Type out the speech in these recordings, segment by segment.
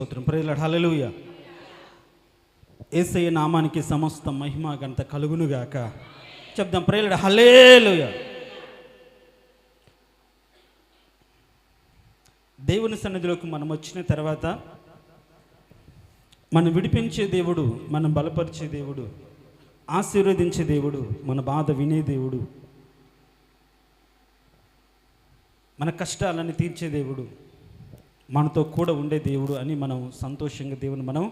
స్తోత్రం. ప్రేయర్ హల్లెలూయా. యేసయ్య నామానికి సమస్త మహిమ ఘనత కలుగునుగాక. చెప్దాం ప్రేయర్ హల్లెలూయా. దేవుని సన్నిధిలోకి మనం వచ్చిన తర్వాత మనం విడిపించే దేవుడు, మనం బలపరిచే దేవుడు, ఆశీర్వదించే దేవుడు, మన బాధ వినే దేవుడు, మన కష్టాలని తీర్చే దేవుడు, మనతో కూడా ఉండే దేవుడు అని మనం సంతోషంగా దేవుని మనం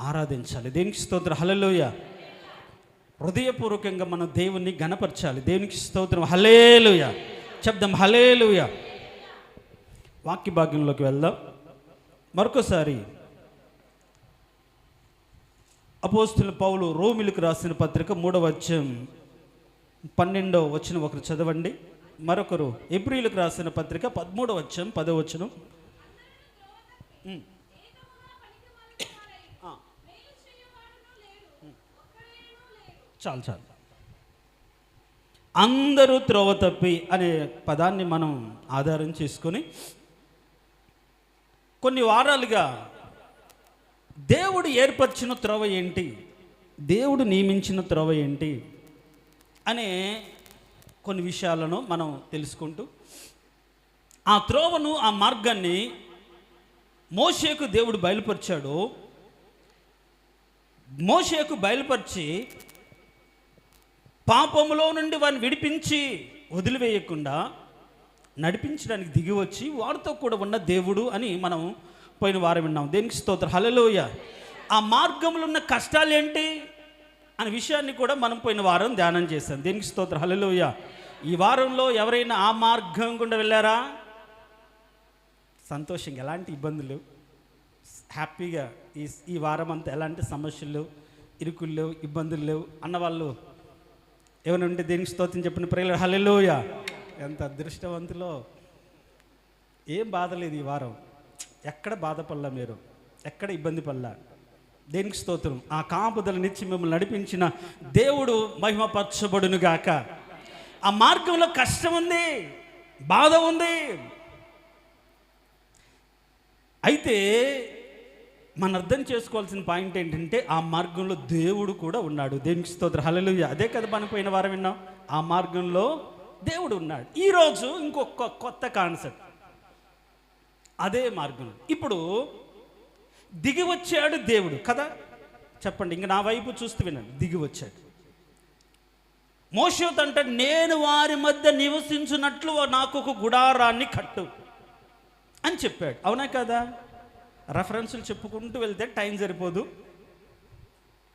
ఆరాధించాలి. దేవునికి స్తోత్రం. హల్లెలూయా. హృదయపూర్వకంగా మనం దేవుణ్ణి ఘనపరచాలి. దేవునికి స్తోత్రం. హల్లెలూయా. చెప్దాం హల్లెలూయా. వాక్య భాగ్యంలోకి వెళ్దాం. మరొకసారి అపోస్తలుడైన పౌలు రోమీయులకు రాసిన పత్రిక 3వ అధ్యాయం 12వ వచనం ఒకరు చదవండి. మరొకరు హెబ్రీయులకు రాసిన పత్రిక 13వ అధ్యాయం 10వ వచనం. చాలు చాలు. అందరూ త్రోవ తప్పి అనే పదాన్ని మనం ఆధారం చేసుకొని కొన్ని వారాలుగా దేవుడు ఏర్పరిచిన త్రోవ ఏంటి, దేవుడు నియమించిన త్రోవ ఏంటి అనే కొన్ని విషయాలను మనం తెలుసుకుంటూ ఆ త్రోవను, ఆ మార్గాన్ని మోషేకు దేవుడు బయలుపరిచాడు. మోషేకు బయలుపరిచి పాపములో నుండి వారిని విడిపించి వదిలివేయకుండా నడిపించడానికి దిగి వచ్చి వారితో కూడా ఉన్న దేవుడు అని మనం పోయిన వారం విన్నాం. దేనికి స్తోత్రం. హల్లెలూయా. ఆ మార్గంలో ఉన్న కష్టాలు ఏంటి అనే విషయాన్ని కూడా మనం పోయిన వారం ధ్యానం చేశాం. దేనికి స్తోత్రం. హల్లెలూయా. ఈ వారంలో ఎవరైనా ఆ మార్గం గుండా వెళ్ళారా? సంతోషంగా, ఎలాంటి ఇబ్బందులు, హ్యాపీగా ఈ వారం అంతా ఎలాంటి సమస్యలు, ఇరుకులు లేవు, ఇబ్బందులు లేవు అన్నవాళ్ళు ఏమైనా ఉంటే దేనికి స్తోత్రం చెప్పిన ప్రేయర్ హల్లెలూయా. ఎంత అదృష్టవంతులో. ఏం బాధ లేదు ఈ వారం. ఎక్కడ బాధపడలా, మీరు ఎక్కడ ఇబ్బంది పడలా. దేనికి స్తోత్రం. ఆ కాపుదలనిచ్చి మిమ్మల్ని నడిపించిన దేవుడు మహిమపరచబడును గాక. ఆ మార్గంలో కష్టం ఉంది, బాధ ఉంది. అయితే మనం అర్థం చేసుకోవాల్సిన పాయింట్ ఏంటంటే ఆ మార్గంలో దేవుడు కూడా ఉన్నాడు. దేనికి స్తోత్రం. హల్లెలూయా. అదే కదా మనం పోయిన వారం విన్నాం. ఆ మార్గంలో దేవుడు ఉన్నాడు. ఈరోజు ఇంకొక కొత్త కాన్సెప్ట్. అదే మార్గం ఇప్పుడు దిగి వచ్చాడు దేవుడు కదా. చెప్పండి, ఇంక నా వైపు చూస్తూ వినండి. దిగి వచ్చాడు. మోషేతో అంటే నేను వారి మధ్య నివసించున్నట్లు నాకు ఒక గుడారాన్ని కట్టు అని చెప్పాడు. అవునా కదా? రెఫరెన్సులు చెప్పుకుంటూ వెళ్తే టైం సరిపోదు.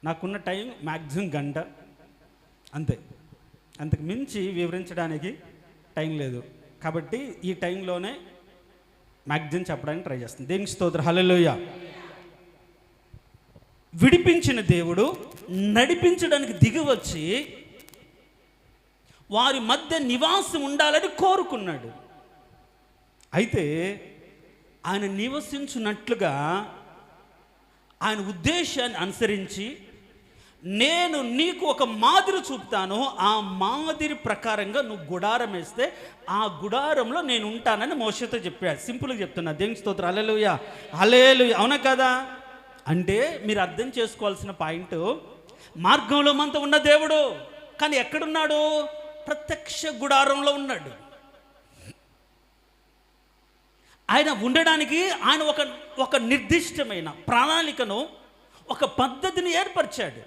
నాకున్న టైం మ్యాక్సిమం గంట అంతే, అంతకు మించి వివరించడానికి టైం లేదు. కాబట్టి ఈ టైంలోనే మ్యాక్సిమం చెప్పడానికి ట్రై చేస్తుంది. దేనికి స్తోత్రం. హల్లెలూయా. విడిపించిన దేవుడు నడిపించడానికి దిగి వచ్చి వారి మధ్య నివాసం ఉండాలని కోరుకున్నాడు. అయితే ఆయన నివసించున్నట్లుగా ఆయన ఉద్దేశాన్ని అనుసరించి నేను నీకు ఒక మాదిరి చూపుతాను, ఆ మాదిరి ప్రకారంగా నువ్వు గుడారం వేస్తే ఆ గుడారంలో నేను ఉంటానని మోషేతో చెప్పాడు. సింపుల్గా చెప్తున్నా. దేవుని స్తోత్రం. హల్లెలూయా. హల్లెలూయా. అవునా కదా? అంటే మీరు అర్థం చేసుకోవాల్సిన పాయింట్, మార్గంలో మనతో ఉన్న దేవుడు కానీ ఎక్కడున్నాడు? ప్రత్యక్ష గుడారంలో ఉన్నాడు. ఆయన ఉండడానికి ఆయన ఒక నిర్దిష్టమైన ప్రణాళికను, ఒక పద్ధతిని ఏర్పరిచాడు.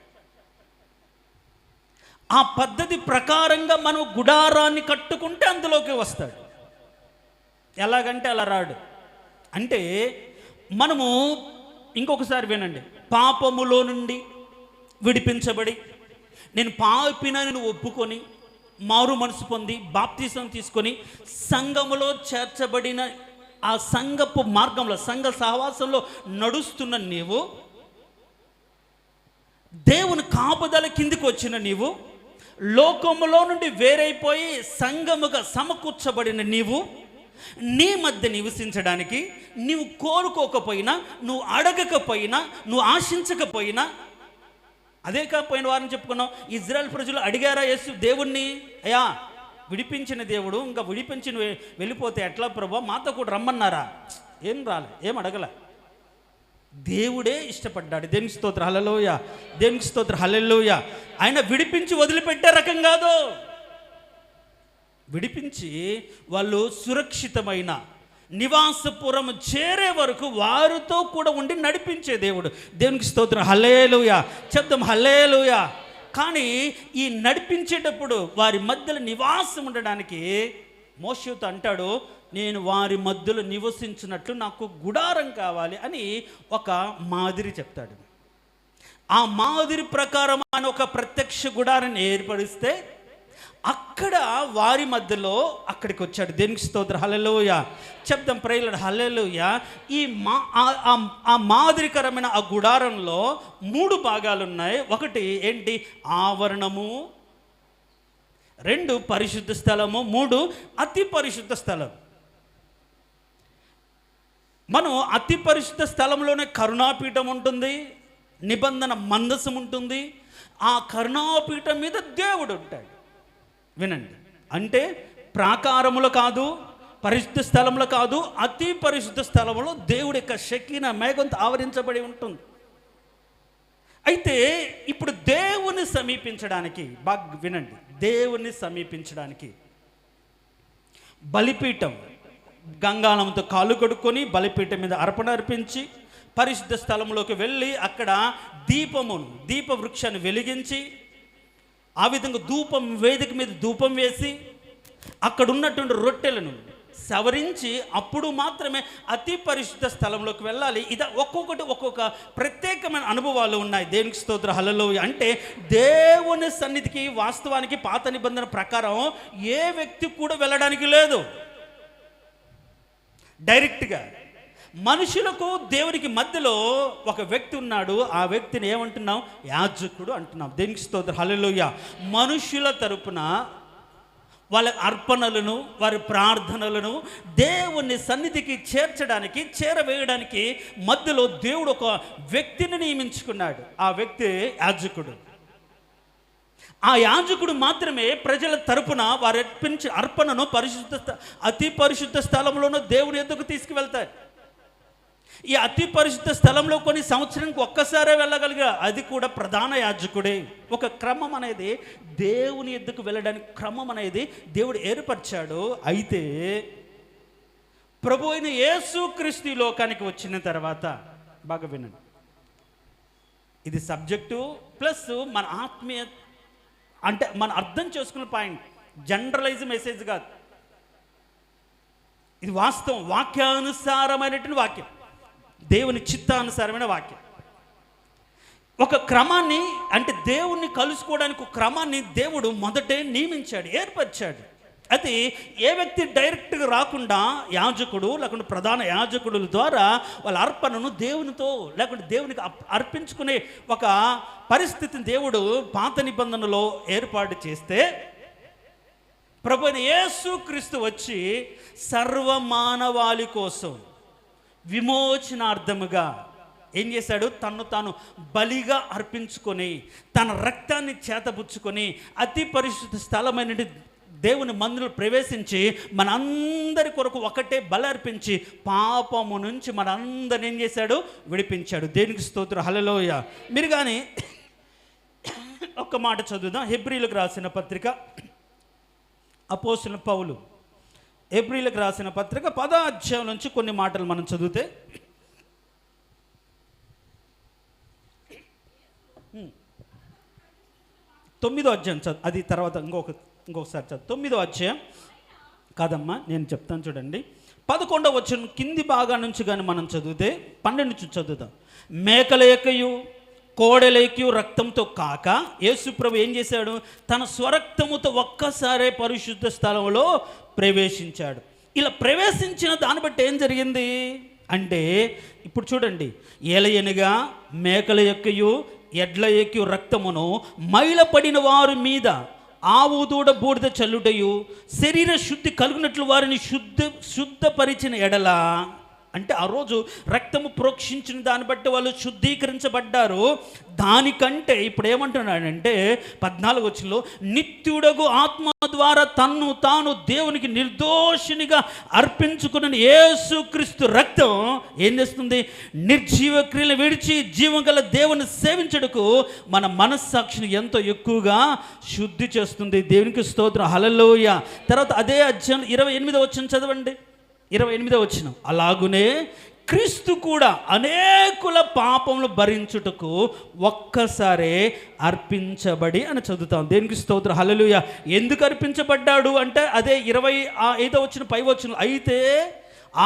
ఆ పద్ధతి ప్రకారంగా మనం గుడారాన్ని కట్టుకుంటే అందులోకి వస్తాడు. ఎలాగంటే అలా రాడు. అంటే మనము ఇంకొకసారి వినండి. పాపములో నుండి విడిపించబడి నేను పాపినని ఒప్పుకొని మారు మనసు పొంది బాప్తిసం తీసుకొని సంఘములో చేర్చబడిన ఆ సంఘపు మార్గంలో, సంఘ సహవాసంలో నడుస్తున్న నీవు, దేవుని కాపుదల కిందికి వచ్చిన నీవు, లోకములో నుండి వేరైపోయి సంఘముగా సమకూర్చబడిన నీవు, నీ మధ్య నివసించడానికి నీవు కోరుకోకపోయినా, నువ్వు అడగకపోయినా, నువ్వు ఆశించకపోయినా, అదే కాకపోయిన వారిని చెప్పుకున్నాం. ఇజ్రాయెల్ ప్రజలు అడిగారా యేసు దేవుణ్ణి, అయ్యా విడిపించిన దేవుడు ఇంకా విడిపించి వెళ్ళిపోతే ఎట్లా ప్రభు, మాతో కూడా రమ్మన్నారా? ఏం రాలే, ఏం అడగలే. దేవుడే ఇష్టపడ్డాడు. దేవునికి స్తోత్రం, హల్లెలూయా. దేవునికి స్తోత్రం, హల్లెలూయా. ఆయన విడిపించి వదిలిపెట్టే రకం కాదు. విడిపించి వాళ్ళు సురక్షితమైన నివాసపురం చేరే వరకు వారితో కూడా ఉండి నడిపించే దేవుడు. దేవునికి స్తోత్రం, హల్లెలూయా. చెప్దాం హల్లెలూయా. కానీ ఈ నడిపించేటప్పుడు వారి మధ్యలో నివాసం ఉండడానికి మోషేతో అంటాడు, నేను వారి మధ్యలో నివసించినట్లు నాకు గుడారం కావాలి అని ఒక మాదిరి చెప్తాడు. ఆ మాదిరి ప్రకారం ఆయన ఒక ప్రత్యక్ష గుడారాన్ని ఏర్పరిస్తే అక్కడ వారి మధ్యలో అక్కడికి వచ్చాడు. దేవునికి స్తోత్రం, హల్లెలూయా. చెప్దాం ప్రైలర్, హల్లెలూయా. ఈ ఆ మాదిరికరమైన ఆ గుడారంలో 3 భాగాలు ఉన్నాయి. ఒకటి ఏంటి? ఆవరణము. 2 పరిశుద్ధ స్థలము. 3 అతి పరిశుద్ధ స్థలం. మనం అతి పరిశుద్ధ స్థలంలోనే కరుణాపీఠం ఉంటుంది, నిబంధన మందసం ఉంటుంది. ఆ కరుణాపీఠం మీద దేవుడు ఉంటాడు. వినండి, అంటే ప్రాకారములు కాదు, పరిశుద్ధ స్థలంలో కాదు, అతి పరిశుద్ధ స్థలంలో దేవుడి యొక్క షకీనా మేఘంతో ఆవరించబడి ఉంటుంది. అయితే ఇప్పుడు దేవుని సమీపించడానికి, బాగా వినండి, దేవుని సమీపించడానికి బలిపీఠం, గంగాళంతో కాలు కడుక్కొని బలిపీఠం మీద అర్పణ అర్పించి పరిశుద్ధ స్థలంలోకి వెళ్ళి అక్కడ దీప వృక్షాన్ని వెలిగించి ఆ విధంగా వేదిక మీద ధూపం వేసి అక్కడ ఉన్నటువంటి రొట్టెలను సవరించి అప్పుడు మాత్రమే అతి పరిశుద్ధ స్థలంలోకి వెళ్ళాలి. ఇది ఒక్కొక్కటి ఒక్కొక్క ప్రత్యేకమైన అనుభవాలు ఉన్నాయి. దేవునికి స్తోత్రం, హల్లెలూయా. అంటే దేవుని సన్నిధికి వాస్తవానికి పాత నిబంధన ప్రకారం ఏ వ్యక్తి కూడా వెళ్ళడానికి లేదు. డైరెక్ట్గా మనుషులకు దేవునికి మధ్యలో ఒక వ్యక్తి ఉన్నాడు. ఆ వ్యక్తిని ఏమంటున్నాం? యాజకుడు అంటున్నాం. దేవునికి స్తోత్రం, హల్లెలూయా. మనుషుల తరపున వాళ్ళ అర్పణలను, వారి ప్రార్థనలను దేవుని సన్నిధికి చేరవేయడానికి మధ్యలో దేవుడు ఒక వ్యక్తిని నియమించుకున్నాడు. ఆ వ్యక్తి యాజకుడు. ఆ యాజకుడు మాత్రమే ప్రజల తరపున వారు అర్పించే అర్పణను అతి పరిశుద్ధ స్థలంలోనూ దేవుని ఎద్దుకు తీసుకువెళ్తారు. ఈ అతి పరిశుద్ధ స్థలంలో కొన్ని సంవత్సరానికి ఒక్కసారే వెళ్ళగలిగా, అది కూడా ప్రధాన యాజకుడే. ఒక క్రమం అనేది, దేవుని ఎద్దుకు వెళ్ళడానికి క్రమం అనేది దేవుడు ఏర్పరిచాడు. అయితే ప్రభు అయిన యేసుక్రీస్తు లోకానికి వచ్చిన తర్వాత, బాగా వినండి, ఇది సబ్జెక్టు ప్లస్ మన ఆత్మీయ, అంటే మనం అర్థం చేసుకున్న పాయింట్, జనరలైజ్ మెసేజ్ కాదు. ఇది వాస్తవం, వాక్యానుసారమైనటువంటి వాక్యం, దేవుని చిత్తానుసారమైన వాక్యం. ఒక క్రమాన్ని, అంటే దేవుణ్ణి కలుసుకోవడానికి ఒక క్రమాన్ని దేవుడు మొదటే నియమించాడు, ఏర్పరిచాడు. అది ఏ వ్యక్తి డైరెక్ట్గా రాకుండా యాజకుడు లేకుంటే ప్రధాన యాజకుడుల ద్వారా వాళ్ళ అర్పణను దేవునితో లేకుంటే దేవునికి అర్పించుకునే ఒక పరిస్థితిని దేవుడు పాత నిబంధనలో ఏర్పాటు చేస్తే, ప్రభువైన యేసుక్రీస్తు వచ్చి సర్వమానవాళి కోసం విమోచనార్థముగా ఏం చేశాడు? తన్ను తాను బలిగా అర్పించుకొని తన రక్తాన్ని చేతబుచ్చుకొని అతి పరిశుద్ధ స్థలమైన దేవుని మందిరంలో ప్రవేశించి మనందరి కొరకు ఒకటే బలి అర్పించి పాపము నుంచి మనందరిని ఏం చేశాడు? విడిపించాడు. దేవునికి స్తోత్రం, హల్లెలూయా. మీరు కానీ ఒక్క మాట చదువుదాం. హెబ్రీలకు రాసిన పత్రిక, అపోస్తలుడైన పౌలు హెబ్రీలకు రాసిన పత్రిక 10వ అధ్యాయం నుంచి కొన్ని మాటలు మనం చదివితే, తొమ్మిదో అధ్యాయం చదువు, అది తర్వాత ఇంకొకసారి చదువు. 9వ అధ్యాయం కాదమ్మా, నేను చెప్తాను చూడండి. 11వ వచనం కింది భాగం నుంచి కానీ మనం చదివితే 12 నుంచి చదువుతాం. మేకల యొక్కయు కోడెల యొక్కయు రక్తంతో కాక యేసుప్రభు ఏం చేశాడు? తన స్వరక్తముతో ఒక్కసారే పరిశుద్ధ స్థలంలో ప్రవేశించాడు. ఇలా ప్రవేశించిన దాన్ని బట్టి ఏం జరిగింది అంటే, ఇప్పుడు చూడండి, ఏలయనగా మేకల యొక్కయు ఎడ్ల యొక్కయు రక్తమును మైలపడిన వారి మీద ఆవు దూడ బూడిద చల్లుటయు శరీర శుద్ధి కలుగునట్లు వారిని శుద్ధపరిచిన ఎడల, అంటే ఆ రోజు రక్తము ప్రోక్షించిన దాన్ని బట్టి వాళ్ళు శుద్ధీకరించబడ్డారు. దానికంటే ఇప్పుడు ఏమంటున్నాడంటే 14 వచనంలో, నిత్యుడగు ఆత్మ ద్వారా తన్ను తాను దేవునికి నిర్దోషినిగా అర్పించుకున్న యేసుక్రీస్తు రక్తం ఏం చేస్తుంది? నిర్జీవ క్రియలు విడిచి జీవం గల దేవుని సేవించడకు మన మనస్సాక్షిని ఎంతో ఎక్కువగా శుద్ధి చేస్తుంది. దేవునికి స్తోత్రం, హల్లెలూయా. తర్వాత అదే అధ్యాయం 28వ వచనం చదవండి. 28వ వచనం, అలాగునే క్రీస్తు కూడా అనేకుల పాపములు భరించుటకు ఒక్కసారే అర్పించబడి అని చదువుతాం. దేనికి స్తోత్రం, హల్లెలూయా. ఎందుకు అర్పించబడ్డాడు అంటే అదే 25వ వచనం పై వచనం, అయితే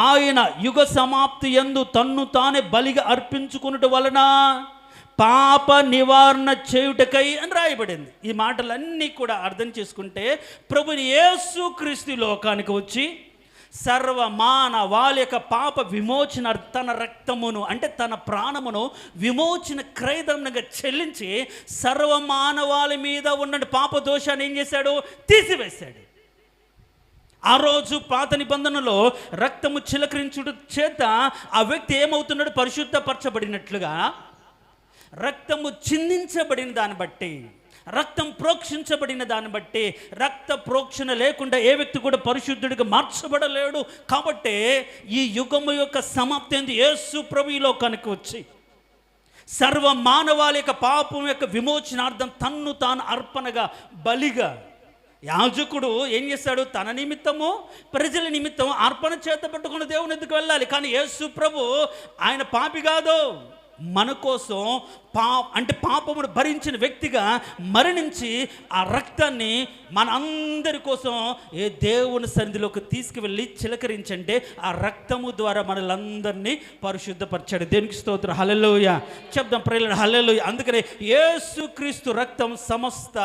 ఆయన యుగ సమాప్తి యందు తన్ను తానే బలిగా అర్పించుకున్నట వలన పాప నివారణ చేయుటకై అని రాయబడింది. ఈ మాటలన్నీ కూడా అర్థం చేసుకుంటే ప్రభుని యేసుక్రీస్తు లోకానికి వచ్చి సర్వమానవాళి యొక్క పాప విమోచన తన రక్తమును అంటే తన ప్రాణమును విమోచన క్రయదనంగా చెల్లించి సర్వమానవాళి మీద ఉన్న పాప దోషాన్ని ఏం చేశాడు? తీసివేశాడు. ఆ రోజు పాత నిబంధనలో రక్తము చిలకరించుట చేత ఆ వ్యక్తి ఏమవుతున్నాడు? పరిశుద్ధపరచబడినట్లుగా రక్తము చిందించబడిన దాన్ని బట్టి, రక్తం ప్రోక్షించబడిన దాన్ని బట్టి, రక్త ప్రోక్షణ లేకుండా ఏ వ్యక్తి కూడా పరిశుద్ధుడిగా మార్చబడలేడు. కాబట్టి ఈ యుగము యొక్క సమాప్తి ఎందు యేసు ప్రభు ఈ లోకానికి వచ్చి సర్వ మానవాళి యొక్క పాపం యొక్క విమోచనార్థం తన్ను తాను అర్పణగా బలిగా యాజకుడు ఏం చేస్తాడు? తన నిమిత్తము ప్రజల నిమిత్తం అర్పణ చేత పట్టుకుని దేవుని ఎదుకు వెళ్ళాలి. కానీ యేసు ప్రభు ఆయన పాపి కాదు, మన కోసం అంటే పాపమును భరించిన వ్యక్తిగా మరణించి ఆ రక్తాన్ని మన అందరి కోసం ఏ దేవుని సన్నిధిలోకి తీసుకువెళ్ళి చిలకరించంటే ఆ రక్తము ద్వారా మనలందరినీ పరిశుద్ధపరిచాడు. దేవునికి స్తోత్రం, హల్లెలూయా. చెప్దాం ప్రియులారా, హల్లెలూయా. అందుకనే యేసుక్రీస్తు రక్తం సమస్త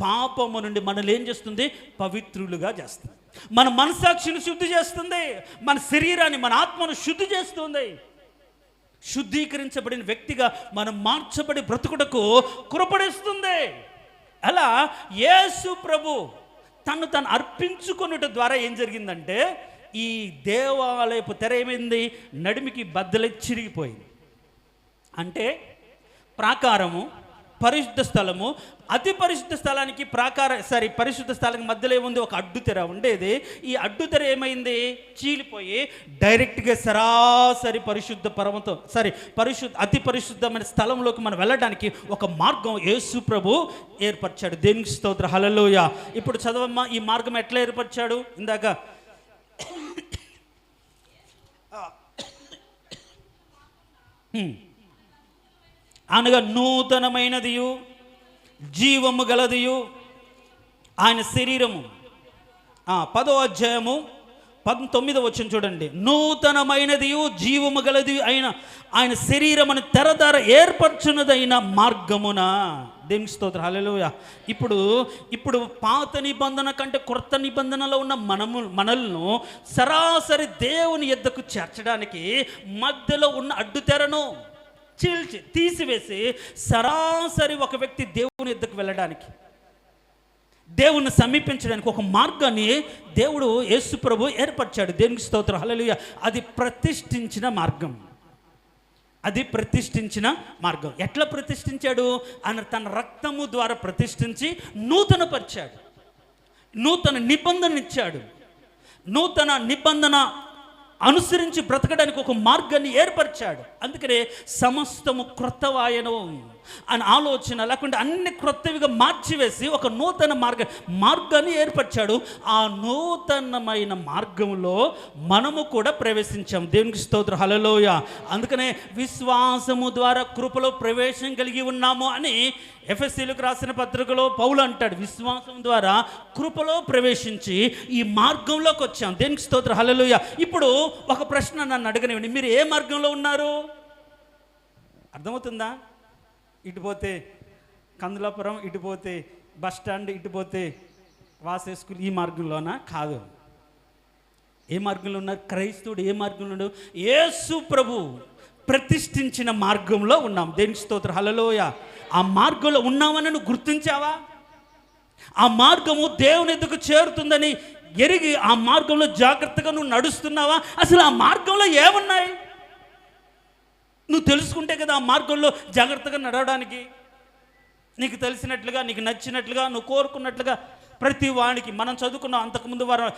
పాపము నుండి మనల్ని ఏం చేస్తుంది? పవిత్రులుగా చేస్తుంది. మన మనసాక్షిని శుద్ధి చేస్తుంది, మన శరీరాన్ని మన ఆత్మను శుద్ధి చేస్తుంది. శుద్ధీకరించబడిన వ్యక్తిగా మనం మార్చబడి బ్రతుకుటకు కృపణిస్తుంది. అలా యేసు ప్రభు తను అర్పించుకున్నట ద్వారా ఏం జరిగిందంటే ఈ దేవాలయపు తెర ఏమైంది? నడిమికి బద్దలై చిరిగిపోయింది. అంటే ప్రాకారము, పరిశుద్ధ స్థలము, అతి పరిశుద్ధ స్థలానికి పరిశుద్ధ స్థలానికి మధ్యలో ఏముంది? ఒక అడ్డుతెర ఉండేది. ఈ అడ్డుతెర ఏమైంది? చీలిపోయి డైరెక్ట్గా సరాసరి అతి పరిశుద్ధమైన స్థలంలోకి మనం వెళ్ళడానికి ఒక మార్గం యేసు ప్రభు ఏర్పరిచాడు. దేవునికి స్తోత్రం, హల్లెలూయా. ఇప్పుడు చదవమ్మా, ఈ మార్గం ఎట్లా ఏర్పరిచాడు? ఇందాక అనగా నూతనమైనదియు జీవము గలదియు ఆయన శరీరము. 10వ అధ్యాయము 19వ వచనం చూడండి. నూతనమైనదియు జీవము గలది ఆయన శరీరమును తెరదార ఏర్పరచున్నదైన మార్గమున. దేవునికి స్తోత్రం, హల్లెలూయా. ఇప్పుడు పాత నిబంధన కంటే కొత్త నిబంధనలో ఉన్న మనల్ని సరాసరి దేవుని యొద్దకు చేర్చడానికి మధ్యలో ఉన్న అడ్డుతెరను తీసివేసి సరాసరి ఒక వ్యక్తి దేవుని యొద్దకు వెళ్ళడానికి, దేవుణ్ణి సమీపించడానికి ఒక మార్గాన్ని దేవుడు యేసు ప్రభు ఏర్పరిచాడు. దేవునికి స్తోత్రం, హల్లెలూయా. అది ప్రతిష్ఠించిన మార్గం. ఎట్లా ప్రతిష్ఠించాడు? ఆయన తన రక్తము ద్వారా ప్రతిష్ఠించి నూతనపరిచాడు, నూతన నిబంధన ఇచ్చాడు. నూతన నిబంధన అనుసరించి బ్రతకడానికి ఒక మార్గాన్ని ఏర్పరిచాడు. అందుకనే సమస్తము క్రొత్తవాయను అని ఆలోచన లేకుండా అన్ని క్రొత్తవిగా మార్చివేసి ఒక నూతన మార్గాన్ని ఏర్పరిచాడు. ఆ నూతనమైన మార్గంలో మనము కూడా ప్రవేశించాం. దేవునికి స్తోత్రం, హల్లెలూయా. అందుకనే విశ్వాసము ద్వారా కృపలో ప్రవేశం కలిగి ఉన్నాము అని ఎఫెసీయులకు రాసిన పత్రికలో పౌలు అంటాడు. విశ్వాసం ద్వారా కృపలో ప్రవేశించి ఈ మార్గంలోకి వచ్చాం. దేవునికి స్తోత్రం, హల్లెలూయా. ఇప్పుడు ఒక ప్రశ్న నన్ను అడగనివ్వండి, మీరు ఏ మార్గంలో ఉన్నారు? అర్థమవుతుందా? ఇటు పోతే కందులాపురం, ఇటు పోతే బస్ స్టాండ్, ఇటు పోతే వాసే స్కూల్, ఈ మార్గంలోనా? కాదు. ఏ మార్గంలో ఉన్నారు? క్రైస్తవుడు ఏ మార్గంలో ఉన్నాడు? యేసు ప్రభు ప్రతిష్ఠించిన మార్గంలో ఉన్నాం. దేవునికి స్తోత్రం, హల్లెలూయా. ఆ మార్గంలో ఉన్నామని నువ్వు గుర్తించావా? ఆ మార్గము దేవుని ఎదుగు చేరుతుందని ఎరిగి ఆ మార్గంలో జాగ్రత్తగా నువ్వు నడుస్తున్నావా? అసలు ఆ మార్గంలో ఏమున్నాయి నువ్వు తెలుసుకుంటే కదా ఆ మార్గంలో జాగ్రత్తగా నడవడానికి. నీకు తెలిసినట్లుగా, నీకు నచ్చినట్లుగా, నువ్వు కోరుకున్నట్లుగా ప్రతి వానికి మనం చదువుకున్నాం అంతకుముందు వారం,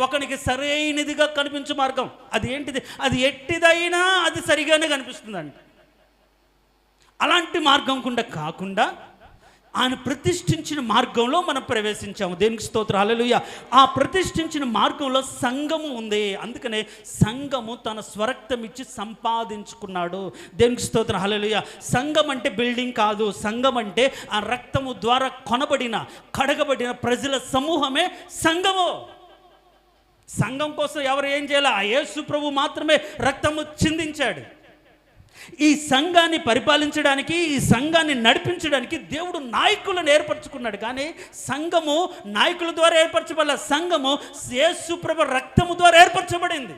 ఒకనికి సరైనదిగా కనిపించే మార్గం అది ఏంటిది? అది ఎట్టిదైనా అది సరిగానే కనిపిస్తుందంట. అలాంటి మార్గం కూడా కాకుండా ఆయన ప్రతిష్ఠించిన మార్గంలో మనం ప్రవేశించాము. దేవునికి స్తోత్రం, హల్లెలూయా. ఆ ప్రతిష్ఠించిన మార్గంలో సంఘము ఉంది. అందుకనే సంఘము తన స్వరక్తం ఇచ్చి సంపాదించుకున్నాడు. దేవునికి స్తోత్రం, హల్లెలూయా. సంఘం అంటే బిల్డింగ్ కాదు. సంఘం అంటే ఆ రక్తము ద్వారా కొనబడిన, కడగబడిన ప్రజల సమూహమే సంఘము. సంఘం కోసం ఎవరు ఏం చేయాలి? ఆ యేసు ప్రభు మాత్రమే రక్తము చిందించాడు. ఈ సంఘాన్ని పరిపాలించడానికి, ఈ సంఘాన్ని నడిపించడానికి దేవుడు నాయకులను ఏర్పరచుకున్నాడు. కానీ సంఘము నాయకుల ద్వారా ఏర్పరచబడాల, సంఘము యేసు ప్రభు రక్తము ద్వారా ఏర్పరచబడింది.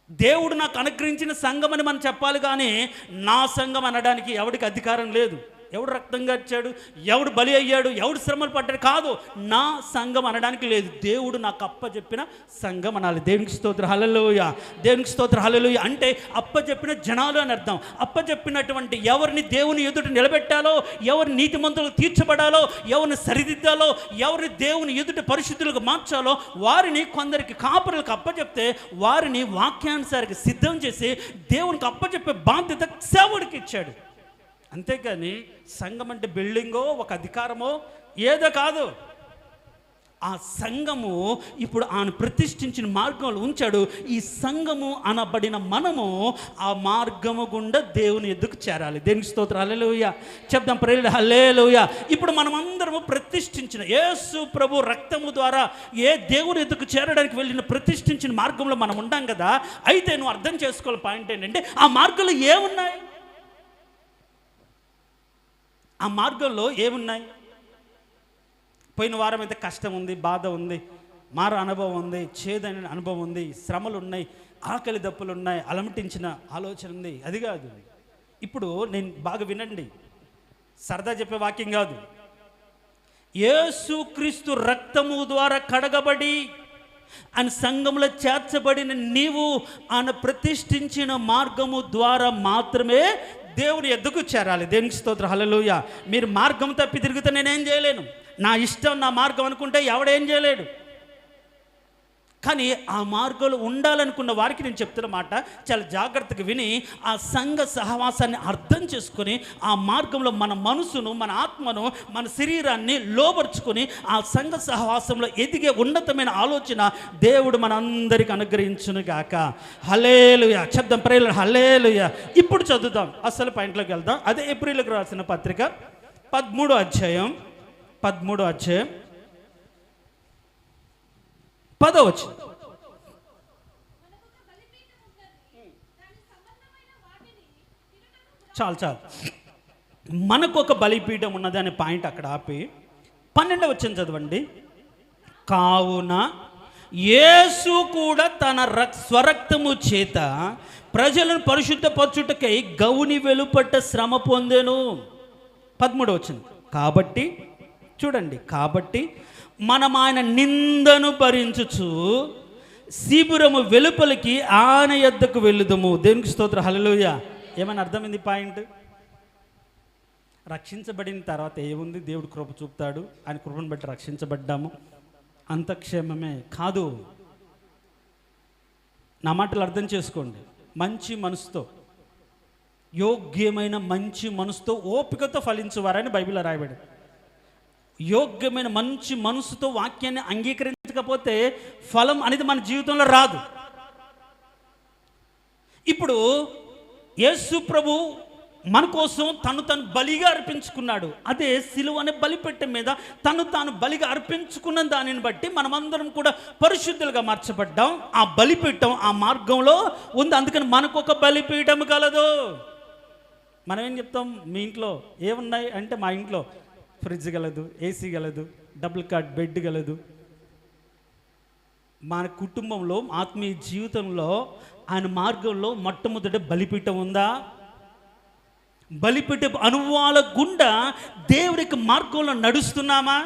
దేవుడు నాకు అనుగ్రహించిన సంఘం అని మనం చెప్పాలి, కానీ నా సంఘం అనడానికి ఎవడికి అధికారం లేదు. ఎవడు రక్తం గార్చాడు, ఎవడు బలి అయ్యాడు, ఎవడు శ్రమలు పడ్డాడు కాదు, నా సంఘం అనడానికి లేదు. దేవుడు నాకు అప్పచెప్పిన సంఘం అనాలి. దేవునికి స్తోత్రం, హల్లెలూయా. దేవునికి స్తోత్రం, హల్లెలూయా. అంటే అప్పచెప్పిన జనాలు అని అర్థం. అప్పచెప్పినటువంటి ఎవరిని దేవుని ఎదుట నిలబెట్టాలో, ఎవరిని నీతిమంతులకు తీర్చబడాలో, ఎవరిని సరిదిద్దాలో, ఎవరిని దేవుని ఎదుట పరిశుద్ధులకు మార్చాలో వారిని కొందరికి కాపురులకు అప్పచెప్తే వారిని వాక్యానుసారికి సిద్ధం చేసి దేవునికి అప్పచెప్పే బాధ్యత సేవకుడికి ఇచ్చాడు. అంతేకాని సంఘం అంటే బిల్డింగో, ఒక అధికారమో ఏదో కాదు. ఆ సంఘము ఇప్పుడు ఆయన ప్రతిష్ఠించిన మార్గంలో ఉంచాడు. ఈ సంఘము అనబడిన మనము ఆ మార్గము గుండా దేవుని ఎద్దుకు చేరాలి. దేవునికి స్తోత్రం, హల్లెలూయా. చెప్దాం ప్రేరుడు, హల్లెలూయా. ఇప్పుడు మనం అందరము ప్రతిష్ఠించిన యేసు ప్రభు రక్తము ద్వారా దేవుని ఎద్దుకు చేరడానికి వెళ్ళిన ప్రతిష్ఠించిన మార్గంలో మనం ఉంటాం కదా. అయితే నువ్వు అర్థం చేసుకోవాలి పాయింట్ ఏంటంటే, ఆ మార్గంలో ఏమున్నాయి? ఆ మార్గంలో ఏమున్నాయి? పోయిన వారం అయితే కష్టం ఉంది, బాధ ఉంది, మార అనుభవం ఉంది, చేదైన అనుభవం ఉంది, శ్రమలు ఉన్నాయి, ఆకలి దప్పులు ఉన్నాయి, అలమటించిన ఆలోచన ఉంది. అది కాదు. ఇప్పుడు నేను బాగా వినండి, సరదా చెప్పే వాక్యం కాదు. యేసుక్రీస్తు రక్తము ద్వారా కడగబడి ఆయన సంఘంలో చేర్చబడిన నీవు ఆయన ప్రతిష్ఠించిన మార్గము ద్వారా మాత్రమే దేవుని ఎద్దుకు చేరాలి. దేవునికి స్తోత్రం, హల్లెలూయా. మీరు మార్గం తప్పి తిరిగితే నేనేం చేయలేను. నా ఇష్టం, నా మార్గం అనుకుంటే ఎవడేం చేయలేడు. కానీ ఆ మార్గంలో ఉండాలనుకున్న వారికి నేను చెప్తున్న మాట చాలా జాగ్రత్తగా విని ఆ సంఘ సహవాసాన్ని అర్థం చేసుకొని ఆ మార్గంలో మన మనసును, మన ఆత్మను, మన శరీరాన్ని లోబర్చుకొని ఆ సంఘ సహవాసంలో ఎదిగే ఉన్నతమైన ఆలోచన దేవుడు మనందరికీ అనుగ్రహించును గాక. హల్లెలూయా. శబ్దం ప్రేరణ, హల్లెలూయా. ఇప్పుడు చదువుదాం, అసలు పాయింట్లోకి వెళ్దాం. అదే ఏప్రిల్కి రాసిన పత్రిక 13వ అధ్యాయం 10వ వచనం. చాలు మనకు ఒక బలిపీఠం ఉన్నది అనే పాయింట్ అక్కడ ఆపి 12వ వచనం చదవండి. కావున యేసు కూడా తన స్వరక్తము చేత ప్రజలను పరిశుద్ధపరచుటకై గౌని వెలుపట్ట శ్రమ పొందెను. 13వ వచనం. కాబట్టి చూడండి, కాబట్టి మనం ఆయన నిందను భరించుచు శిబిరము వెలుపలికి ఆయన యొద్దకు వెళ్ళుదము. దేవునికి స్తోత్రం, హల్లెలూయా. ఏమైనా అర్థమైంది పాయింట్? రక్షించబడిన తర్వాత ఏముంది? దేవుడు కృప చూపుతాడు. ఆయన కృపను బట్టి రక్షించబడ్డాము, అంత క్షేమమే కాదు. నా మాటలు అర్థం చేసుకోండి. మంచి మనసుతో, యోగ్యమైన మంచి మనసుతో, ఓపికతో ఫలించువారని బైబిల్లో రాయబడింది. యోగ్యమైన మంచి మనసుతో వాక్యాన్ని అంగీకరించకపోతే ఫలం అనేది మన జీవితంలో రాదు. ఇప్పుడు యేసు ప్రభు మన కోసం తను బలిగా అర్పించుకున్నాడు. అదే సిలువ అనే బలిపీఠం మీద తాను బలిగా అర్పించుకున్న దానిని బట్టి మనమందరం కూడా పరిశుద్ధులుగా మార్చబడ్డాం. ఆ బలిపీఠం ఆ మార్గంలో ఉంది. అందుకని మనకు ఒక బలిపీఠం కలదు. మనం ఏం చెప్తాం? మీ ఇంట్లో ఏమున్నాయి అంటే, మా ఇంట్లో ఫ్రిడ్జ్ గలదు, ఏసీ గలదు, డబుల్ కాట్ బెడ్ గలదు. మన కుటుంబంలో, ఆత్మీయ జీవితంలో, ఆయన మార్గంలో మొట్టమొదట బలిపీఠం ఉందా? బలిపీఠ అనుభవాల గుండా దేవుడికి మార్గంలో నడుస్తున్నామా?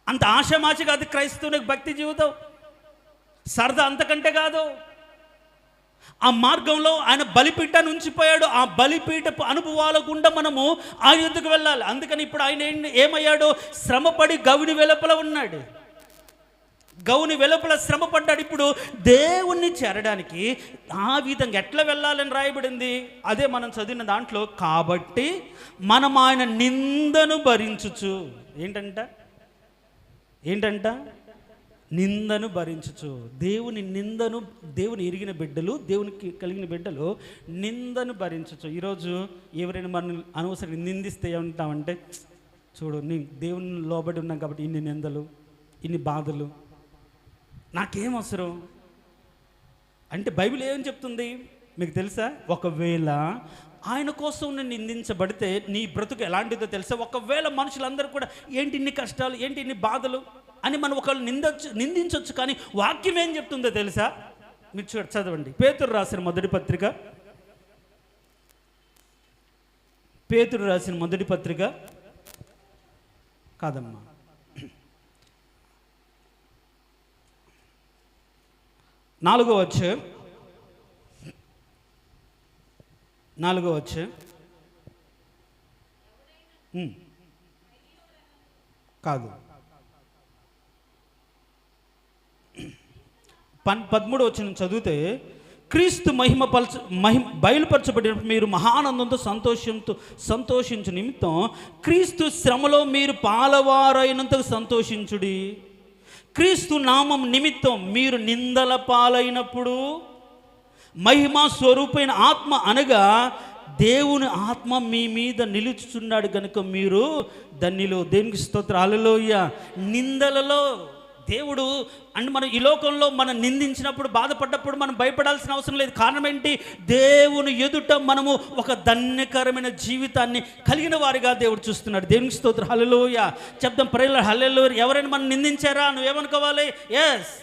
అంత ఆషామాషి కాదు క్రైస్తవునికి భక్తి జీవితం, సరదా అంతకంటే కాదు. ఆ మార్గంలో ఆయన బలిపీఠాన్ని ఉంచిపోయాడు. ఆ బలిపీఠపు అనుభవాల గుండా మనము ఆ యుద్ధకు వెళ్ళాలి. అందుకని ఇప్పుడు ఆయన ఏమయ్యాడు? శ్రమపడి గౌని వెలుపల ఉన్నాడు. గౌని వెలుపల శ్రమ పడ్డాడు. ఇప్పుడు దేవుణ్ణి చేరడానికి ఆ విధంగా ఎట్లా వెళ్ళాలని రాయబడింది, అదే మనం చదివిన దాంట్లో. కాబట్టి మనం ఆయన నిందను భరించుచు, ఏంటంట నిందను భరించుచు. దేవుని నిందను, దేవుని ఎరిగిన బిడ్డలు, దేవునికి కలిగిన బిడ్డలు నిందను భరించుచు. ఈరోజు ఎవరైనా మనం అనవసరంగా నిందిస్తే ఏమంటామంటే, చూడు నేను దేవుని లోబడి ఉన్నాం కాబట్టి ఇన్ని నిందలు, ఇన్ని బాధలు, నాకేం అవసరం అంటే బైబిల్ ఏం చెప్తుంది మీకు తెలుసా? ఒకవేళ ఆయన కోసం నేను నిందించబడితే నీ బ్రతుకు ఎలాంటిదో తెలుసా? ఒకవేళ మనుషులందరూ కూడా ఏంటి ఇన్ని కష్టాలు, ఏంటి ఇన్ని బాధలు అని మనం ఒకళ్ళు నిందించవచ్చు. కానీ వాక్యం ఏం చెప్తుందో తెలుసా? మీరు చదవండి. పేతురు రాసిన మొదటి పత్రిక, పేతురు రాసిన మొదటి పత్రిక కాదమ్మా, 4వ అధ్యాయం, 4వ అధ్యాయం కాదు 13వ వచనం చదివితే, క్రీస్తు బయలుపరచబడినప్పుడు మీరు మహానందంతో సంతోషించు నిమిత్తం క్రీస్తు శ్రమలో మీరు పాలవారైనంతకు సంతోషించుడి. క్రీస్తు నామం నిమిత్తం మీరు నిందల పాలైనప్పుడు మహిమా స్వరూపైన ఆత్మ అనగా దేవుని ఆత్మ మీ మీద నిలుచుచున్నాడు కనుక మీరు ధన్యులు. దేవునికి స్తోత్రం. హల్లెలూయా. నిందలలో దేవుడు అంటే మనం ఈ లోకంలో మనం నిందించినప్పుడు, బాధపడ్డప్పుడు మనం భయపడాల్సిన అవసరం లేదు. కారణం ఏంటి? దేవుని ఎదుట మనము ఒక ధన్యకరమైన జీవితాన్ని కలిగిన వారిగా దేవుడు చూస్తున్నాడు. దేవునికి స్తోత్రం. హల్లెలూయా. చెప్దాం ప్రేయర్ హల్లెలూయా. ఎవరైనా మనం నిందించారా? నువ్వేమనుకోవాలి? ఎస్,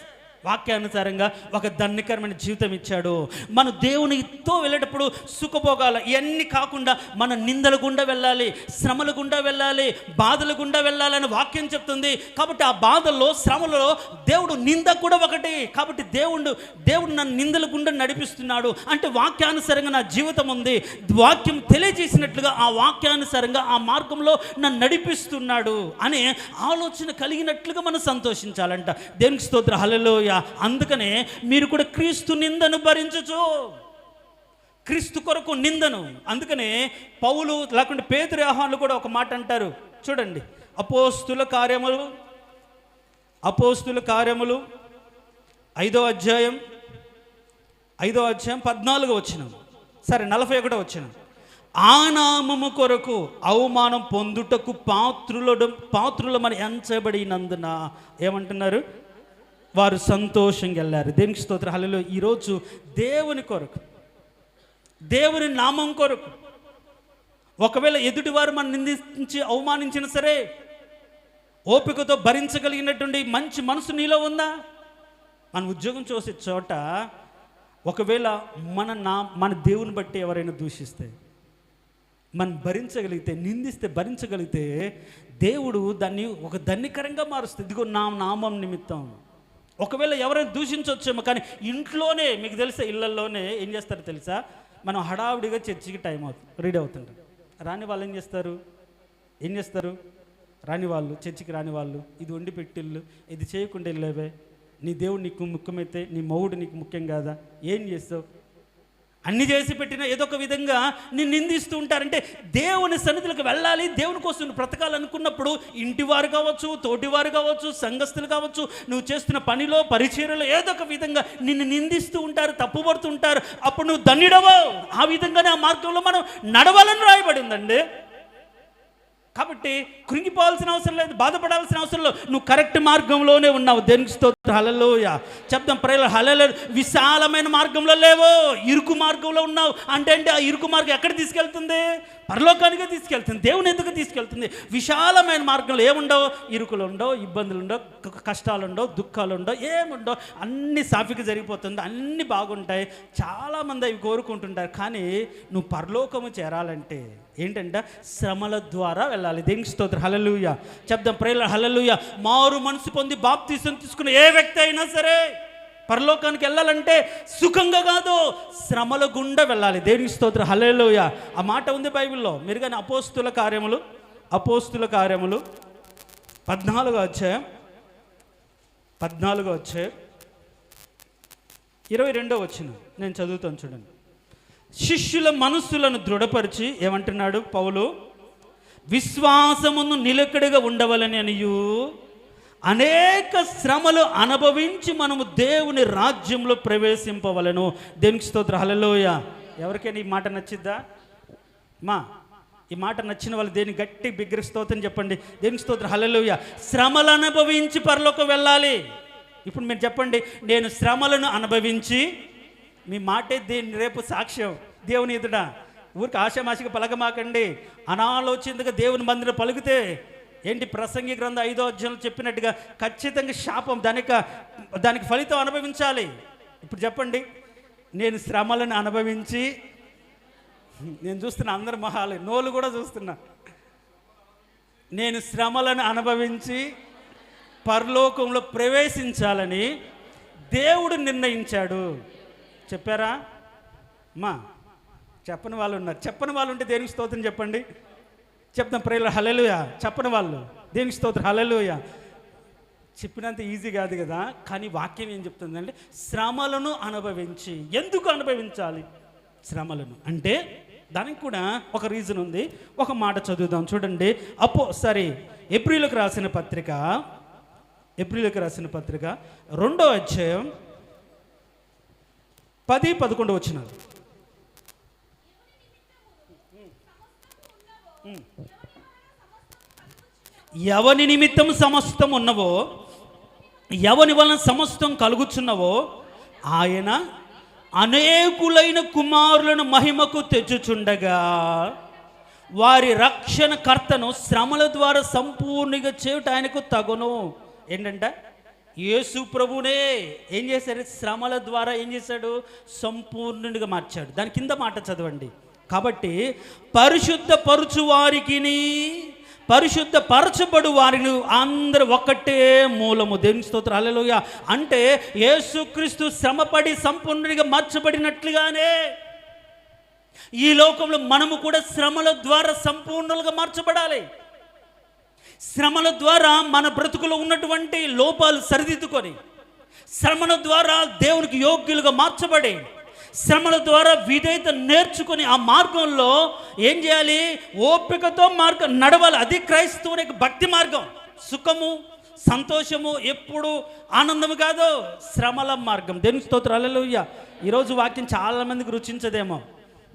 వాక్యానుసారంగా ఒక ధన్యకరమైన జీవితం ఇచ్చాడు. మన దేవునితో వెళ్ళేటప్పుడు సుఖభోగాలు ఇవన్నీ కాకుండా మన నిందల గుండా వెళ్ళాలి, శ్రమల గుండా వెళ్ళాలి, బాధల గుండా వెళ్ళాలని వాక్యం చెప్తుంది. కాబట్టి ఆ బాధల్లో, శ్రమలలో దేవుడు నింద కూడా ఒకటి. కాబట్టి దేవుడు నన్ను నిందల గుండా నడిపిస్తున్నాడు అంటే వాక్యానుసారంగా నా జీవితం ఉంది. వాక్యం తెలియజేసినట్లుగా ఆ వాక్యానుసారంగా ఆ మార్గంలో నన్ను నడిపిస్తున్నాడు అనే ఆలోచన కలిగినట్లుగా మనం సంతోషించాలంట. దేవునికి స్తోత్రం. హల్లెలూయా. అందుకనే మీరు కూడా క్రీస్తు నిందను భరించచ్చు, క్రీస్తు కొరకు నిందను. అందుకనే పౌలు లేకుంటే పేతురు, యోహానులు కూడా ఒక మాట అంటారు చూడండి. అపోస్తుల కార్యములు 5వ అధ్యాయం 14వ వచనం, సరే 41వ వచనం. ఆ నామము కొరకు అవమానం పొందుటకు పాత్రులమని ఎంచబడినందున ఏమంటున్నారు? వారు సంతోషంగా వెళ్ళారు. దేవునికి స్తోత్రం. హల్లెలూయా. ఈరోజు దేవుని కొరకు, దేవుని నామం కొరకు ఒకవేళ ఎదుటివారు మనం నిందించి అవమానించినా సరే ఓపికతో భరించగలిగినటువంటి మంచి మనసు నీలో ఉందా? మన ఉద్యోగం చేసే చోట ఒకవేళ మన దేవుని బట్టి ఎవరైనా దూషిస్తే మనం భరించగలిగితే, నిందిస్తే భరించగలిగితే దేవుడు దాన్ని ఒక ధన్యకరంగా మారుస్తుంది. ఇదిగో నా నామం నిమిత్తం. ఒకవేళ ఎవరైనా దూషించవచ్చేమో, కానీ ఇంట్లోనే మీకు తెలుసా, ఇళ్లలోనే ఏం చేస్తారో తెలుసా? మనం హడావుడిగా చర్చికి టైం అవుతుంది, రెడీ అవుతుంటారు. రాని వాళ్ళు ఏం చేస్తారు? రాని వాళ్ళు, చర్చికి రాని వాళ్ళు, ఇది వండి పెట్టిల్లు, ఇది చేయకుండా వెళ్ళేవే, నీ దేవుడు నీకు ముఖ్యమైతే నీ మౌడు నీకు ముఖ్యం కాదా, ఏం చేస్తావు? అన్ని చేసి పెట్టినా ఏదో ఒక విధంగా నిన్ను నిందిస్తూ ఉంటారంటే దేవుని సన్నిధిలోకి వెళ్ళాలి, దేవుని కోసం బ్రతకాలనుకున్నప్పుడు ఇంటివారు కావచ్చు, తోటివారు కావచ్చు, సంఘస్థులు కావచ్చు, నువ్వు చేస్తున్న పనిలో, పరిచర్యలో ఏదో ఒక విధంగా నిన్ను నిందిస్తూ ఉంటారు, తప్పుపడుతూ ఉంటారు. అప్పుడు నువ్వు ధన్యుడవో. ఆ విధంగానే ఆ మార్గంలో మనం నడవాలని రాయబడిందండి. కాబట్టి కృంగిపోవాల్సిన అవసరం లేదు, బాధపడాల్సిన అవసరం లేదు. నువ్వు కరెక్ట్ మార్గంలోనే ఉన్నావు. దేవునికి స్తోత్రం. హల్లెలూయా. చెప్దాం ప్రేయర్ హల్లెలూయా. విశాలమైన మార్గంలో లేవో, ఇరుకు మార్గంలో ఉన్నావు. అంటే ఆ ఇరుకు మార్గం ఎక్కడ తీసుకెళ్తుంది? పరలోకానికి తీసుకెళ్తుంది. దేవుని ఎందుకు తీసుకెళ్తుంది? విశాలమైన మార్గంలో ఏముండవు, ఇరుకులు ఉండవు, ఇబ్బందులు ఉండవు, కష్టాలు ఉండవు, దుఃఖాలు ఉండవు, ఏముండవు, అన్ని సాఫీగా జరిగిపోతుంది, అన్నీ బాగుంటాయి. చాలామంది అవి కోరుకుంటుంటారు. కానీ నువ్వు పరలోకము చేరాలంటే ఏంటంటే శ్రమల ద్వారా వెళ్ళాలి. దేవునికి స్తోత్రం. హల్లెలూయా చెప్దాం. ప్రేయర్ హల్లెలూయా. మారు మనసు పొంది బాప్తిసం తీసుకున్న ఏ వ్యక్తి అయినా సరే పరలోకానికి వెళ్ళాలంటే సుఖంగా కాదు, శ్రమల గుండా వెళ్ళాలి. దేవునికి స్తోత్రం. హల్లెలూయా. ఆ మాట ఉంది బైబిల్లో. మీరు కానీ అపోస్తుల కార్యములు 14వ అధ్యాయం 22వ వచనం నేను చదువుతాను చూడండి. శిష్యుల మనస్సులను దృఢపరిచి ఏమంటున్నాడు పౌలు, విశ్వాసమును నిలకడగా ఉండవలని అనియు అనేక శ్రమలు అనుభవించి మనము దేవుని రాజ్యంలో ప్రవేశింపవలను. దేవునికి స్తోత్రం. హల్లెలూయా. ఎవరికైనా ఈ మాట నచ్చిద్దా? ఈ మాట నచ్చిన వాళ్ళు దేని గట్టి బిగ్గర స్తోత్రం చెప్పండి. దేవునికి స్తోత్రం. హల్లెలూయా. శ్రమలు అనుభవించి పరలోకం వెళ్ళాలి. ఇప్పుడు మీరు చెప్పండి, నేను శ్రమలను అనుభవించి. మీ మాటే దీన్ని రేపు సాక్ష్యం దేవుని ఎదుట. ఊరికి ఆశామాషిగా పలకమాకండి. అనాలోచితంగా దేవుని మందిరం పలికితే ఏంటి, ప్రసంగి గ్రంథం 5వ అధ్యాయంలో చెప్పినట్టుగా ఖచ్చితంగా శాపం, దానికి ఫలితం అనుభవించాలి. ఇప్పుడు చెప్పండి, నేను శ్రమలను అనుభవించి. నేను చూస్తున్నా అందరి మొహాలు, నోళ్ళు కూడా చూస్తున్నా. నేను శ్రమలను అనుభవించి పరలోకంలో ప్రవేశించాలని దేవుడు నిర్ణయించాడు. చెప్పారా? చెప్పని వాళ్ళు ఉన్నారు. చెప్పని వాళ్ళు ఉంటే దేవునికి స్తోత్రం చెప్పండి. చెప్తాం ప్రేయర్ హల్లెలూయా. చెప్పని వాళ్ళు దేవునికి స్తోత్రం. హల్లెలూయా. చెప్పినంత ఈజీ కాదు కదా, కానీ వాక్యం ఏం చెప్తుందంటే శ్రమలను అనుభవించి. ఎందుకు అనుభవించాలి శ్రమలను అంటే? దానికి కూడా ఒక రీజన్ ఉంది. ఒక మాట చదువుదాం చూడండి. ఎబ్రీయులకు రాసిన పత్రిక 2వ అధ్యాయం 10-11 వచనాలు. ఎవని నిమిత్తం సమస్తం ఉన్నవో, ఎవని వలన సమస్తం కలుగుచున్నవో ఆయన అనేకులైన కుమారులను మహిమకు తెచ్చుచుండగా వారి రక్షణ కర్తను శ్రమల ద్వారా సంపూర్ణంగా చేయుట ఆయనకు తగును. ఏంటంటే యేసు ప్రభునే ఏం చేశారు? శ్రమల ద్వారా ఏం చేశాడు? సంపూర్ణునిగా మార్చాడు. దాని కింద మాట చదవండి. కాబట్టి పరిశుద్ధపరచు వారికిని పరిశుద్ధపరచబడు వారిని అందరూ ఒక్కటే మూలము. దేవుని స్తోత్రం. హల్లెలూయా. అంటే యేసుక్రీస్తు శ్రమపడి సంపూర్ణుడిగా మార్చబడినట్లుగానే ఈ లోకంలో మనము కూడా శ్రమల ద్వారా సంపూర్ణులుగా మార్చబడాలి. శ్రమల ద్వారా మన బ్రతుకులో ఉన్నటువంటి లోపాలు సరిదిద్దుకొని, శ్రమల ద్వారా దేవునికి యోగ్యులుగా మార్చబడి, శ్రమల ద్వారా విధేయత నేర్చుకొని ఆ మార్గంలో ఏం చేయాలి? ఓపికతో మార్గం నడవాలి. అది క్రైస్తవుని భక్తి మార్గం. సుఖము సంతోషము ఎప్పుడు ఆనందము కాదు, శ్రమల మార్గం. దేవునికి స్తోత్రం. హల్లెలూయా. ఈరోజు వాక్యం చాలామందికి రుచించదేమో.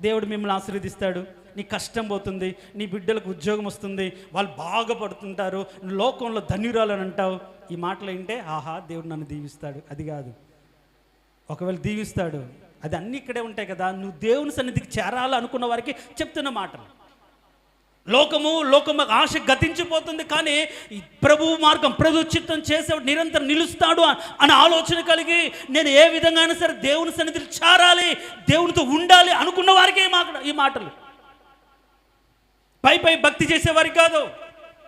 దేవుడు మిమ్మల్ని ఆశీర్వదిస్తాడు, నీ కష్టం పోతుంది, నీ బిడ్డలకు ఉద్యోగం వస్తుంది, వాళ్ళు బాగుపడుతుంటారు, లోకంలో ధన్యురాలు అని అంటావు. ఈ మాటలు వింటే ఆహా దేవుడు నన్ను దీవిస్తాడు. అది కాదు. ఒకవేళ దీవిస్తాడు, అది అన్నీ ఇక్కడే ఉంటాయి కదా. నువ్వు దేవుని సన్నిధికి చేరాలి అనుకున్న వారికి చెప్తున్న మాటలు. లోకము ఆశ గతించిపోతుంది, కానీ ప్రభు మార్గం, ప్రభు చిత్తం చేసేవాడు నిరంతరం నిలుస్తాడు అనే ఆలోచన కలిగి నేను ఏ విధంగా అయినా సరే దేవుని సన్నిధికి చేరాలి, దేవునితో ఉండాలి అనుకున్న వారికి ఈ మాటలు. పై భక్తి చేసేవారికి కాదు,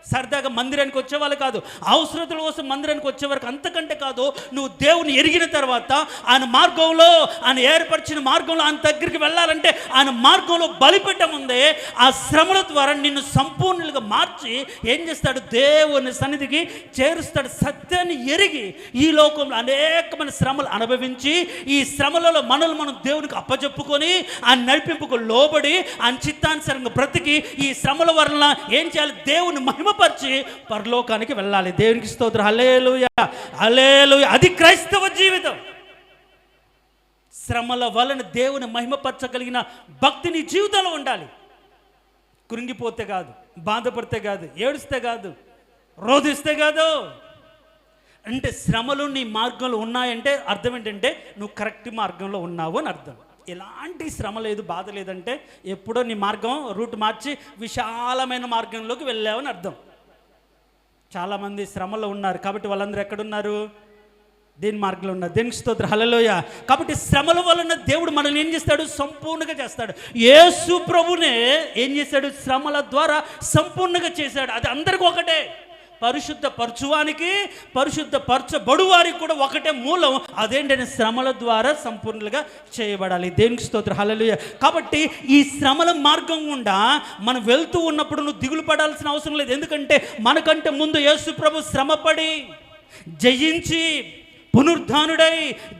సరదాగా మందిరానికి వచ్చేవాళ్ళు కాదు, అవసరతల కోసం మందిరానికి వచ్చేవారికి. అంతకంటే కాదు, నువ్వు దేవుని ఎరిగిన తర్వాత ఆయన మార్గంలో, ఆయన ఏర్పరిచిన మార్గంలో ఆయన దగ్గరికి వెళ్ళాలంటే ఆయన మార్గంలో బలిపెట్టం ఉందే. ఆ శ్రమల ద్వారా నిన్ను సంపూర్ణులుగా మార్చి ఏం చేస్తాడు? దేవుని సన్నిధికి చేరుస్తాడు. సత్యాన్ని ఎరిగి ఈ లోకంలో అనేకమైన శ్రమలు అనుభవించి, ఈ శ్రమలలో మనల్ని మనం దేవునికి అప్పచెప్పుకొని ఆయన నడిపింపుకు లోబడి ఆయన చిత్తానుసారంగా బ్రతికి ఈ శ్రమల వలన ఏం చేయాలి? దేవుని మహిమపరిచి పరలోకానికి వెళ్ళాలి. దేవునికి స్తోత్రం. హల్లెలూయా. హల్లెలూయా. అది క్రైస్తవ జీవితం. శ్రమల వలన దేవుని మహిమపరచగలిగిన భక్తి నీ జీవితంలో ఉండాలి. కృంగిపోతే కాదు, బాధపడితే కాదు, ఏడుస్తే కాదు, రోధిస్తే కాదు. అంటే శ్రమలు నీ మార్గంలో ఉన్నాయంటే అర్థం ఏంటంటే నువ్వు కరెక్ట్ మార్గంలో ఉన్నావు అని అర్థం. ఎలాంటి శ్రమ లేదు, బాధ లేదంటే ఎప్పుడో నీ మార్గం రూట్ మార్చి విశాలమైన మార్గంలోకి వెళ్ళావని అర్థం. చాలామంది శ్రమలో ఉన్నారు కాబట్టి వాళ్ళందరూ ఎక్కడున్నారు? దేని మార్గంలో ఉన్న దేనికి స్తోత్రం, హల్లెలూయా. కాబట్టి శ్రమల వలన దేవుడు మనల్ని ఏం చేస్తాడు, సంపూర్ణంగా చేస్తాడు. యేసు ప్రభునే ఏం చేశాడు, శ్రమల ద్వారా సంపూర్ణంగా చేశాడు. అది అందరికీ ఒకటే, పరిశుద్ధ పరచువానికి పరిశుద్ధ పరచబడు వారికి కూడా ఒకటే మూలం. అదేంటంటే శ్రమల ద్వారా సంపూర్ణంగా చేయబడాలి. దేనికి స్తోత్రం, హల్లెలూయా. కాబట్టి ఈ శ్రమల మార్గం గుండా మనం వెళ్తూ ఉన్నప్పుడు నువ్వు దిగులు పడాల్సిన అవసరం లేదు. ఎందుకంటే మనకంటే ముందు యేసు ప్రభు శ్రమపడి జయించి పునరుద్ధానుడై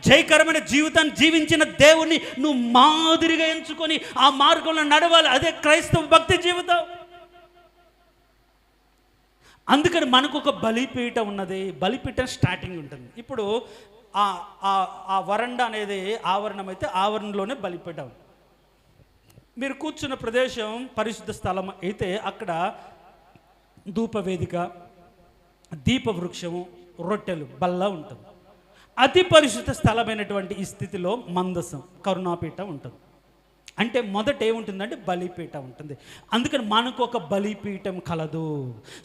జయకరమైన జీవితాన్ని జీవించిన దేవుని నువ్వు మాదిరిగా ఎంచుకొని ఆ మార్గంలో నడవాలి. అదే క్రైస్తవ భక్తి జీవితం. అందుకని మనకు ఒక బలిపీఠ ఉన్నది. బలిపీఠం స్టార్టింగ్ ఉంటుంది. ఇప్పుడు ఆ వరండా అనేది ఆవరణం అయితే ఆవరణలోనే బలిపీఠం. మీరు కూర్చున్న ప్రదేశం పరిశుద్ధ స్థలం అయితే అక్కడ ధూపవేదిక, దీపవృక్షము, రొట్టెలు, బల్ల ఉంటుంది. అతి పరిశుద్ధ స్థలమైనటువంటి ఈ స్థితిలో మందసం, కరుణాపీఠం ఉంటుంది. అంటే మొదట ఏముంటుందంటే బలిపీఠం ఉంటుంది. అందుకని మనకు ఒక బలిపీఠం కలదు.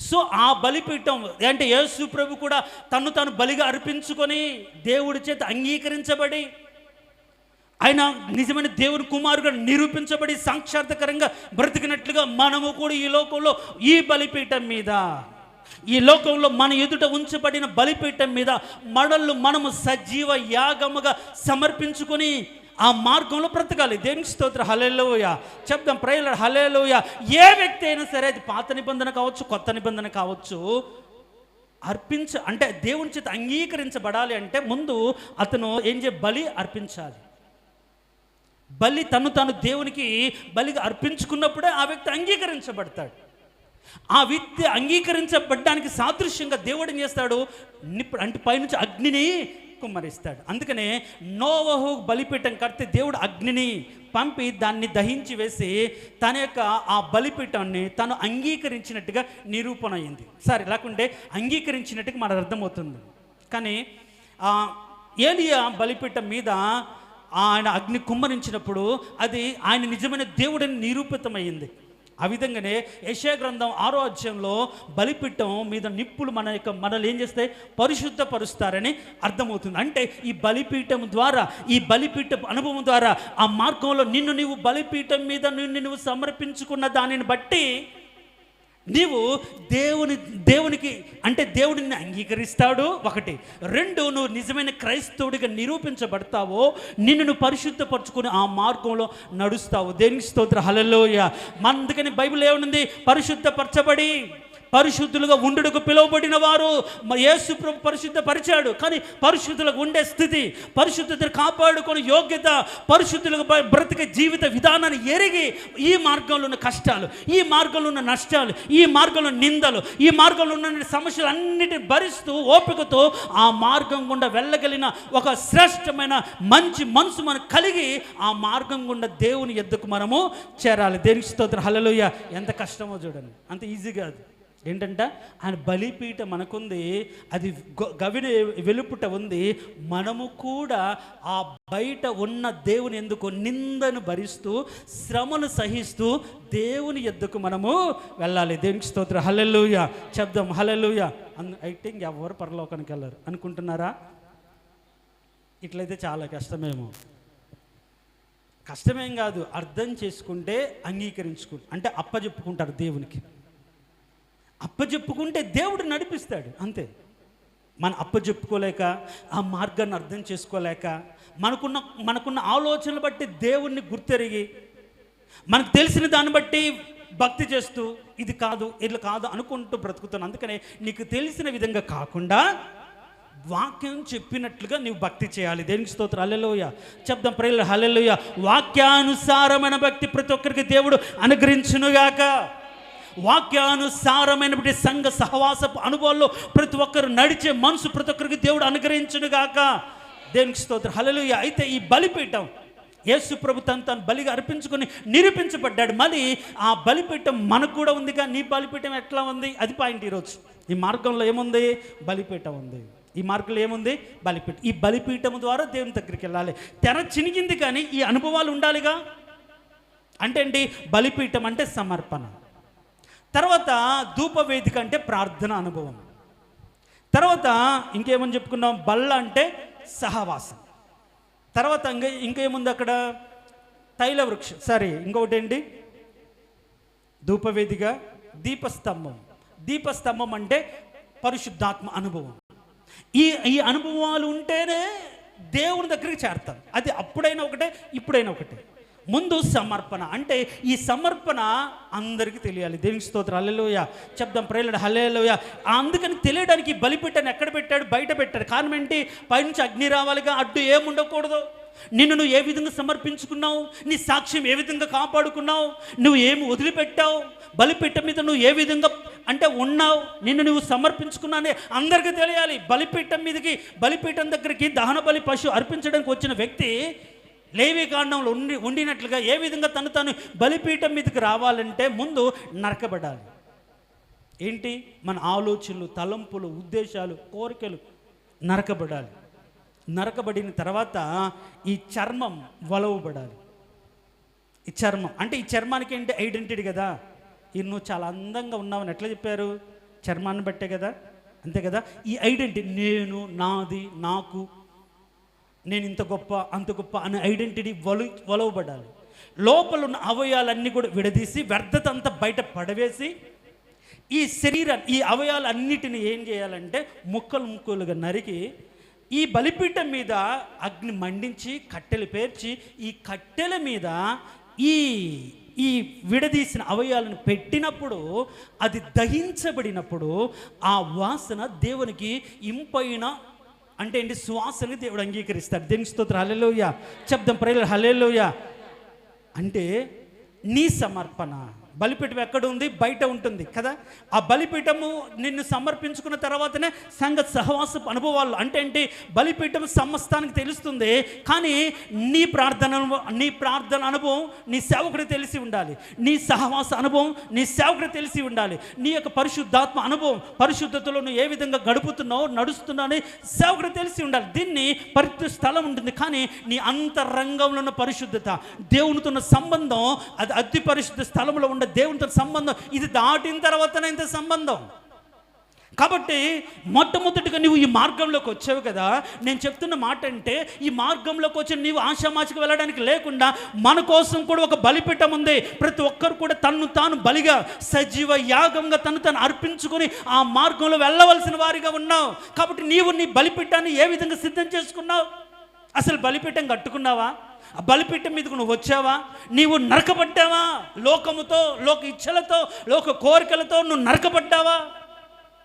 సో ఆ బలిపీఠం అంటే యేసు ప్రభు కూడా తను బలిగా అర్పించుకొని దేవుడి చేత అంగీకరించబడి ఆయన నిజమైన దేవుని కుమారుగా నిరూపించబడి సాక్షాత్కరంగా బ్రతికినట్లుగా మనము కూడా ఈ లోకంలో ఈ బలిపీఠం మీద, ఈ లోకంలో మన ఎదుట ఉంచబడిన బలిపీఠం మీద మనము సజీవ యాగముగా సమర్పించుకొని ఆ మార్గంలో బ్రతకాలి. దేనికి స్తోత్రం, హల్లెలూయా. చెప్దాం ప్రైలర్, హల్లెలూయా. ఏ వ్యక్తి అయినా సరే, అది పాత నిబంధన కావచ్చు, కొత్త నిబంధన కావచ్చు, అంటే దేవుని చేత అంగీకరించబడాలి అంటే ముందు అతను బలి అర్పించాలి. బలి తను దేవునికి బలిగా అర్పించుకున్నప్పుడే ఆ వ్యక్తి అంగీకరించబడతాడు. ఆ వ్యక్తి అంగీకరించబడ్డానికి సాదృశ్యంగా దేవుడు ఏం చేస్తాడు, అంటే పైనుంచి అగ్నిని కుమ్మరిస్తాడు. అందుకనే నోవహు బలిపీఠం కడితే దేవుడు అగ్నిని పంపి దాన్ని దహించి వేసి తన యొక్క ఆ బలిపీఠాన్ని తను అంగీకరించినట్టుగా నిరూపణ అయింది. సరే, లేకుంటే అంగీకరించినట్టుగా మనకు అర్థమవుతుంది. కానీ ఏలియా బలిపీఠం మీద ఆయన అగ్ని కుమ్మరించినప్పుడు అది ఆయన నిజమైన దేవుడని నిరూపితమైంది. ఆ విధంగానే యెషయా గ్రంథం 6వ అధ్యాయంలో బలిపీఠం మీద నిప్పులు మనల్ని ఏం చేస్తాయి, పరిశుద్ధపరుస్తారని అర్థమవుతుంది. అంటే ఈ బలిపీఠం ద్వారా, ఈ బలిపీఠ అనుభవం ద్వారా ఆ మార్గంలో నీవు బలిపీఠం మీద నువ్వు సమర్పించుకున్న దానిని బట్టి నీవు దేవునికి అంటే దేవుడిని అంగీకరిస్తాడు. ఒకటి. రెండు, నువ్వు నిజమైన క్రైస్తవుడిగా నిరూపించబడతావో, నిన్ను పరిశుద్ధపరచుకుని ఆ మార్గంలో నడుస్తావు. దేనికి స్తోత్రం, హల్లెలూయా. అందుకని బైబిల్ ఏమనుంది, పరిశుద్ధపరచబడి పరిశుద్ధులుగా ఉండుటకు పిలువబడిన వారు యేసు ప్రభు పరిశుద్ధపరిచాడు. కానీ పరిశుద్ధులకు ఉండే స్థితి, పరిశుద్ధతను కాపాడుకొని యోగ్యత, పరిశుద్ధులకు బ్రతికే జీవిత విధానాన్ని ఎరిగి ఈ మార్గంలో ఉన్న కష్టాలు, ఈ మార్గంలో ఉన్న నష్టాలు, ఈ మార్గంలో నిందలు, ఈ మార్గంలో ఉన్న సమస్యలు అన్నిటిని భరిస్తూ ఓపికతో ఆ మార్గం గుండా వెళ్ళగలిగిన ఒక శ్రేష్టమైన మంచి మనసు మనకు కలిగి ఆ మార్గం గుండా దేవుని ఎద్దుకు మనము చేరాలి. దేనికి స్తోత్రం, హల్లెలూయా. ఎంత కష్టమో చూడండి, అంత ఈజీ కాదు. ఏంటంటే ఆయన బలిపీఠ మనకుంది, అది గవిన వెలుపుట ఉంది. మనము కూడా ఆ బయట ఉన్న దేవుని ఎందుకు నిందను భరిస్తూ శ్రమను సహిస్తూ దేవుని ఎద్దుకు మనము వెళ్ళాలి. దేవునికి స్తోత్రం, హల్లెలూయా. చెప్దాం హల్లెలూయా. ఐ థింక్ ఎవరు పరలోకానికి వెళ్ళారు అనుకుంటున్నారా? ఇట్లయితే చాలా కష్టమేమో. కష్టమేం కాదు, అర్థం చేసుకుంటే అంగీకరించుకుంటే అంటే అప్పచెప్పుకుంటారు దేవునికి. అప్పచెప్పుకుంటే దేవుడు నడిపిస్తాడు, అంతే. మనం అప్పచెప్పుకోలేక, ఆ మార్గాన్ని అర్థం చేసుకోలేక, మనకున్న ఆలోచనలు బట్టి దేవుణ్ణి గుర్తెరిగి, మనకు తెలిసిన దాన్ని బట్టి భక్తి చేస్తూ ఇది కాదు ఇట్లా కాదు అనుకుంటూ బ్రతుకుతాను. అందుకనే నీకు తెలిసిన విధంగా కాకుండా వాక్యం చెప్పినట్లుగా నీవు భక్తి చేయాలి. దేనికి స్తోత్రం, హల్లెలూయా. చెప్దాం ప్రేయర్, హల్లెలూయా. వాక్యానుసారమైన భక్తి ప్రతి ఒక్కరికి దేవుడు అనుగ్రహించునుగాక. వాక్యానుసారమైనటువంటి సంఘ సహవాసపు అనుభవాల్లో ప్రతి ఒక్కరు నడిచే మనసు ప్రతి ఒక్కరికి దేవుడు అనుగ్రహించునుగాక. దేవునికి స్తోత్రం, హల్లెలూయా. అయితే ఈ బలిపీఠం యేసు ప్రభు తను బలిగా అర్పించుకొని నిరూపించబడ్డాడు. మళ్ళీ ఆ బలిపీఠం మనకు కూడా ఉందిగా. నీ బలిపీఠం ఎట్లా ఉంది, అది పాయింట్ ఈరోజు. ఈ మార్గంలో ఏముంది, బలిపీఠం ఉంది. ఈ మార్గంలో ఏముంది, బలిపీఠం. ఈ బలిపీఠం ద్వారా దేవుని దగ్గరికి వెళ్ళాలి. తెర చినిగింది కానీ ఈ అనుభవాలు ఉండాలిగా. అంటే ఏంటి, బలిపీఠం అంటే సమర్పణ. తర్వాత ధూపవేదిక అంటే ప్రార్థన అనుభవం. తర్వాత ఇంకేమని చెప్పుకున్నాం? బల్ల అంటే సహవాసం. తర్వాత ఇంకేముంది అక్కడ? తైల వృక్షం, సరే ఇంకొకటి ఏంటి? ధూపవేదిక, దీపస్తంభం. దీపస్తంభం అంటే పరిశుద్ధాత్మ అనుభవం. ఈ అనుభవాలు ఉంటేనే దేవుని దగ్గరికి చేరతాం. అది అప్పుడైనా ఒకటే, ఇప్పుడైనా ఒకటే. ముందు సమర్పణ, అంటే ఈ సమర్పణ అందరికీ తెలియాలి. దేవునికి స్తోత్రం, హల్లెలూయా చెప్దాం, ప్రేయర్ హల్లెలూయా. అందుకని తెలియడానికి బలిపీఠాన్ని ఎక్కడ పెట్టాడు? బయట పెట్టాడు. కారణం ఏంటి? పైనుంచి అగ్ని రావాలిగా, అడ్డు ఏముండకూడదు. నిన్ను నువ్వు ఏ విధంగా సమర్పించుకున్నావు, నీ సాక్ష్యం ఏ విధంగా కాపాడుకున్నావు, నువ్వు ఏమి వదిలిపెట్టావు, బలిపీఠం మీద నువ్వు ఏ విధంగా అంటే ఉన్నావు, నిన్ను నువ్వు సమర్పించుకున్నానే అందరికీ తెలియాలి. బలిపీఠం మీదకి, బలిపీఠం దగ్గరికి దహన బలి పశువు అర్పించడానికి వచ్చిన వ్యక్తి లేవీకాండంలో ఉండినట్లుగా ఏ విధంగా తను బలిపీఠం మీదకి రావాలంటే ముందు నరకబడాలి. ఏంటి? మన ఆలోచనలు, తలంపులు, ఉద్దేశాలు, కోరికలు నరకబడాలి. నరకబడిన తర్వాత ఈ చర్మం వలవబడాలి. ఈ చర్మం అంటే, ఈ చర్మానికి ఏంటి? ఐడెంటిటీ కదా. ఈ నువ్వు చాలా అందంగా ఉన్నావని ఎట్లా చెప్పారు? చర్మాన్ని బట్టే కదా, అంతే కదా. ఈ ఐడెంటిటీ, నేను, నాది, నాకు, నేను ఇంత గొప్ప అంత గొప్ప అనే ఐడెంటిటీ వలవబడాలి. లోపల ఉన్న అవయవాలన్నీ కూడా విడదీసి వ్యర్థత అంతా బయట పడవేసి ఈ శరీరాన్ని, ఈ అవయవాలన్నిటిని ఏం చేయాలంటే ముక్కలు ముక్కలుగా నరికి ఈ బలిపీఠం మీద అగ్ని మండించి కట్టెలు పేర్చి ఈ కట్టెల మీద ఈ ఈ విడదీసిన అవయవాలను పెట్టినప్పుడు, అది దహించబడినప్పుడు ఆ వాసన దేవునికి ఇంపైన అంటే ఏంటి? శ్వాసని దేవుడు అంగీకరిస్తాడు. దేవునికి స్తోత్రం, హల్లెలూయా చెప్దాం, ప్రేయర్ హల్లెలూయా. అంటే నీ సమర్పణ, బలిపీఠం ఎక్కడ ఉంది? బయట ఉంటుంది కదా. ఆ బలిపీఠము నిన్ను సమర్పించుకున్న తర్వాతనే సంఘ సహవాస అనుభవాలు. అంటే ఏంటి? బలిపీఠం సమస్తానికి తెలుస్తుంది, కానీ నీ ప్రార్థన అనుభవం నీ సేవకుడికి తెలిసి ఉండాలి. నీ సహవాస అనుభవం నీ సేవకుడికి తెలిసి ఉండాలి. నీ యొక్క పరిశుద్ధాత్మ అనుభవం, పరిశుద్ధతలో నువ్వు ఏ విధంగా గడుపుతున్నావు, నడుస్తున్నావు అని సేవకుడికి తెలిసి ఉండాలి. దీన్ని పరిశుద్ధ స్థలం ఉంటుంది, కానీ నీ అంతరంగంలో ఉన్న పరిశుద్ధత, దేవునితో ఉన్న సంబంధం, అది అతి పరిశుద్ధ స్థలంలో ఉండే దేవునితో సంబంధం, ఇది దాటిన తర్వాతనే ఇంత సంబంధం. కాబట్టి మొట్టమొదటిగా నువ్వు ఈ మార్గంలోకి వచ్చావు కదా. నేను చెప్తున్న మాట అంటే, ఈ మార్గంలోకి వచ్చి నీవు ఆషామాషికి వెళ్ళడానికి లేకుండా మన కోసం కూడా ఒక బలిపీఠం ఉంది. ప్రతి ఒక్కరు కూడా తన్ను తాను బలిగా, సజీవ యాగంగా తను అర్పించుకొని ఆ మార్గంలో వెళ్ళవలసిన వారిగా ఉన్నావు. కాబట్టి నీవు నీ బలిపీఠాన్ని ఏ విధంగా సిద్ధం చేసుకున్నావు? అసలు బలిపీఠం కట్టుకున్నావా? ఆ బలిపీఠం మీదకు నువ్వు వచ్చావా? నీవు నరకబడ్డావా? లోకముతో, లోక ఇచ్చలతో, లోక కోరికలతో నువ్వు నరకబడ్డావా?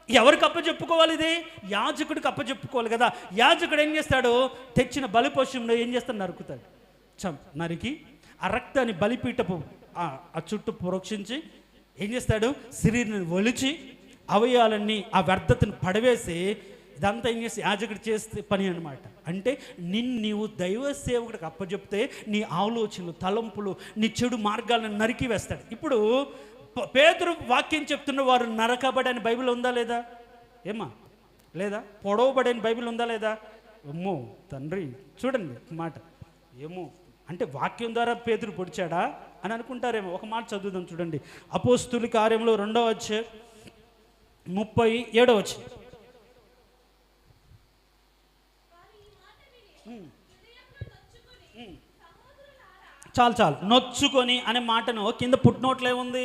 ఎవరికి అప్పచెప్పుకోవాలి? ఇది యాజకుడికి అప్పచెప్పుకోవాలి కదా. యాజకుడు ఏం చేస్తాడు? తెచ్చిన బలి పశువును ఏం చేస్తాడు? నరుకుతాడు. నరికి ఆ రక్తాన్ని బలిపీఠపు ఆ చుట్టూ ప్రోక్షించి ఏం చేస్తాడు? శరీరాన్ని ఒలిచి అవయవాలన్నీ ఆ వ్యర్థతను పడవేసి, ఇదంతా ఏం చేసి యాజకుడు చేస్తే పని అనమాట. అంటే నీవు దైవ సేవకుడికి అప్పచెప్తే నీ ఆలోచనలు, తలంపులు, నీ చెడు మార్గాలను నరికి వేస్తాడు. ఇప్పుడు పేతురు వాక్యం చెప్తున్న వారు నరకబడని బైబిల్ ఉందా లేదా? ఏమా లేదా? పొడవబడని బైబిల్ ఉందా లేదా? ఏమో తండ్రి, చూడండి మాట. ఏమో అంటే వాక్యం ద్వారా పేతురు పొడిచాడా అని అనుకుంటారేమో. ఒక మాట చదువుదాం చూడండి. అపోస్తుల కార్యంలో 2వ అధ్యాయం 37వ వచనం. చాలు నొచ్చుకొని అనే మాటను కింద పుట్టినోట్లే ఉంది,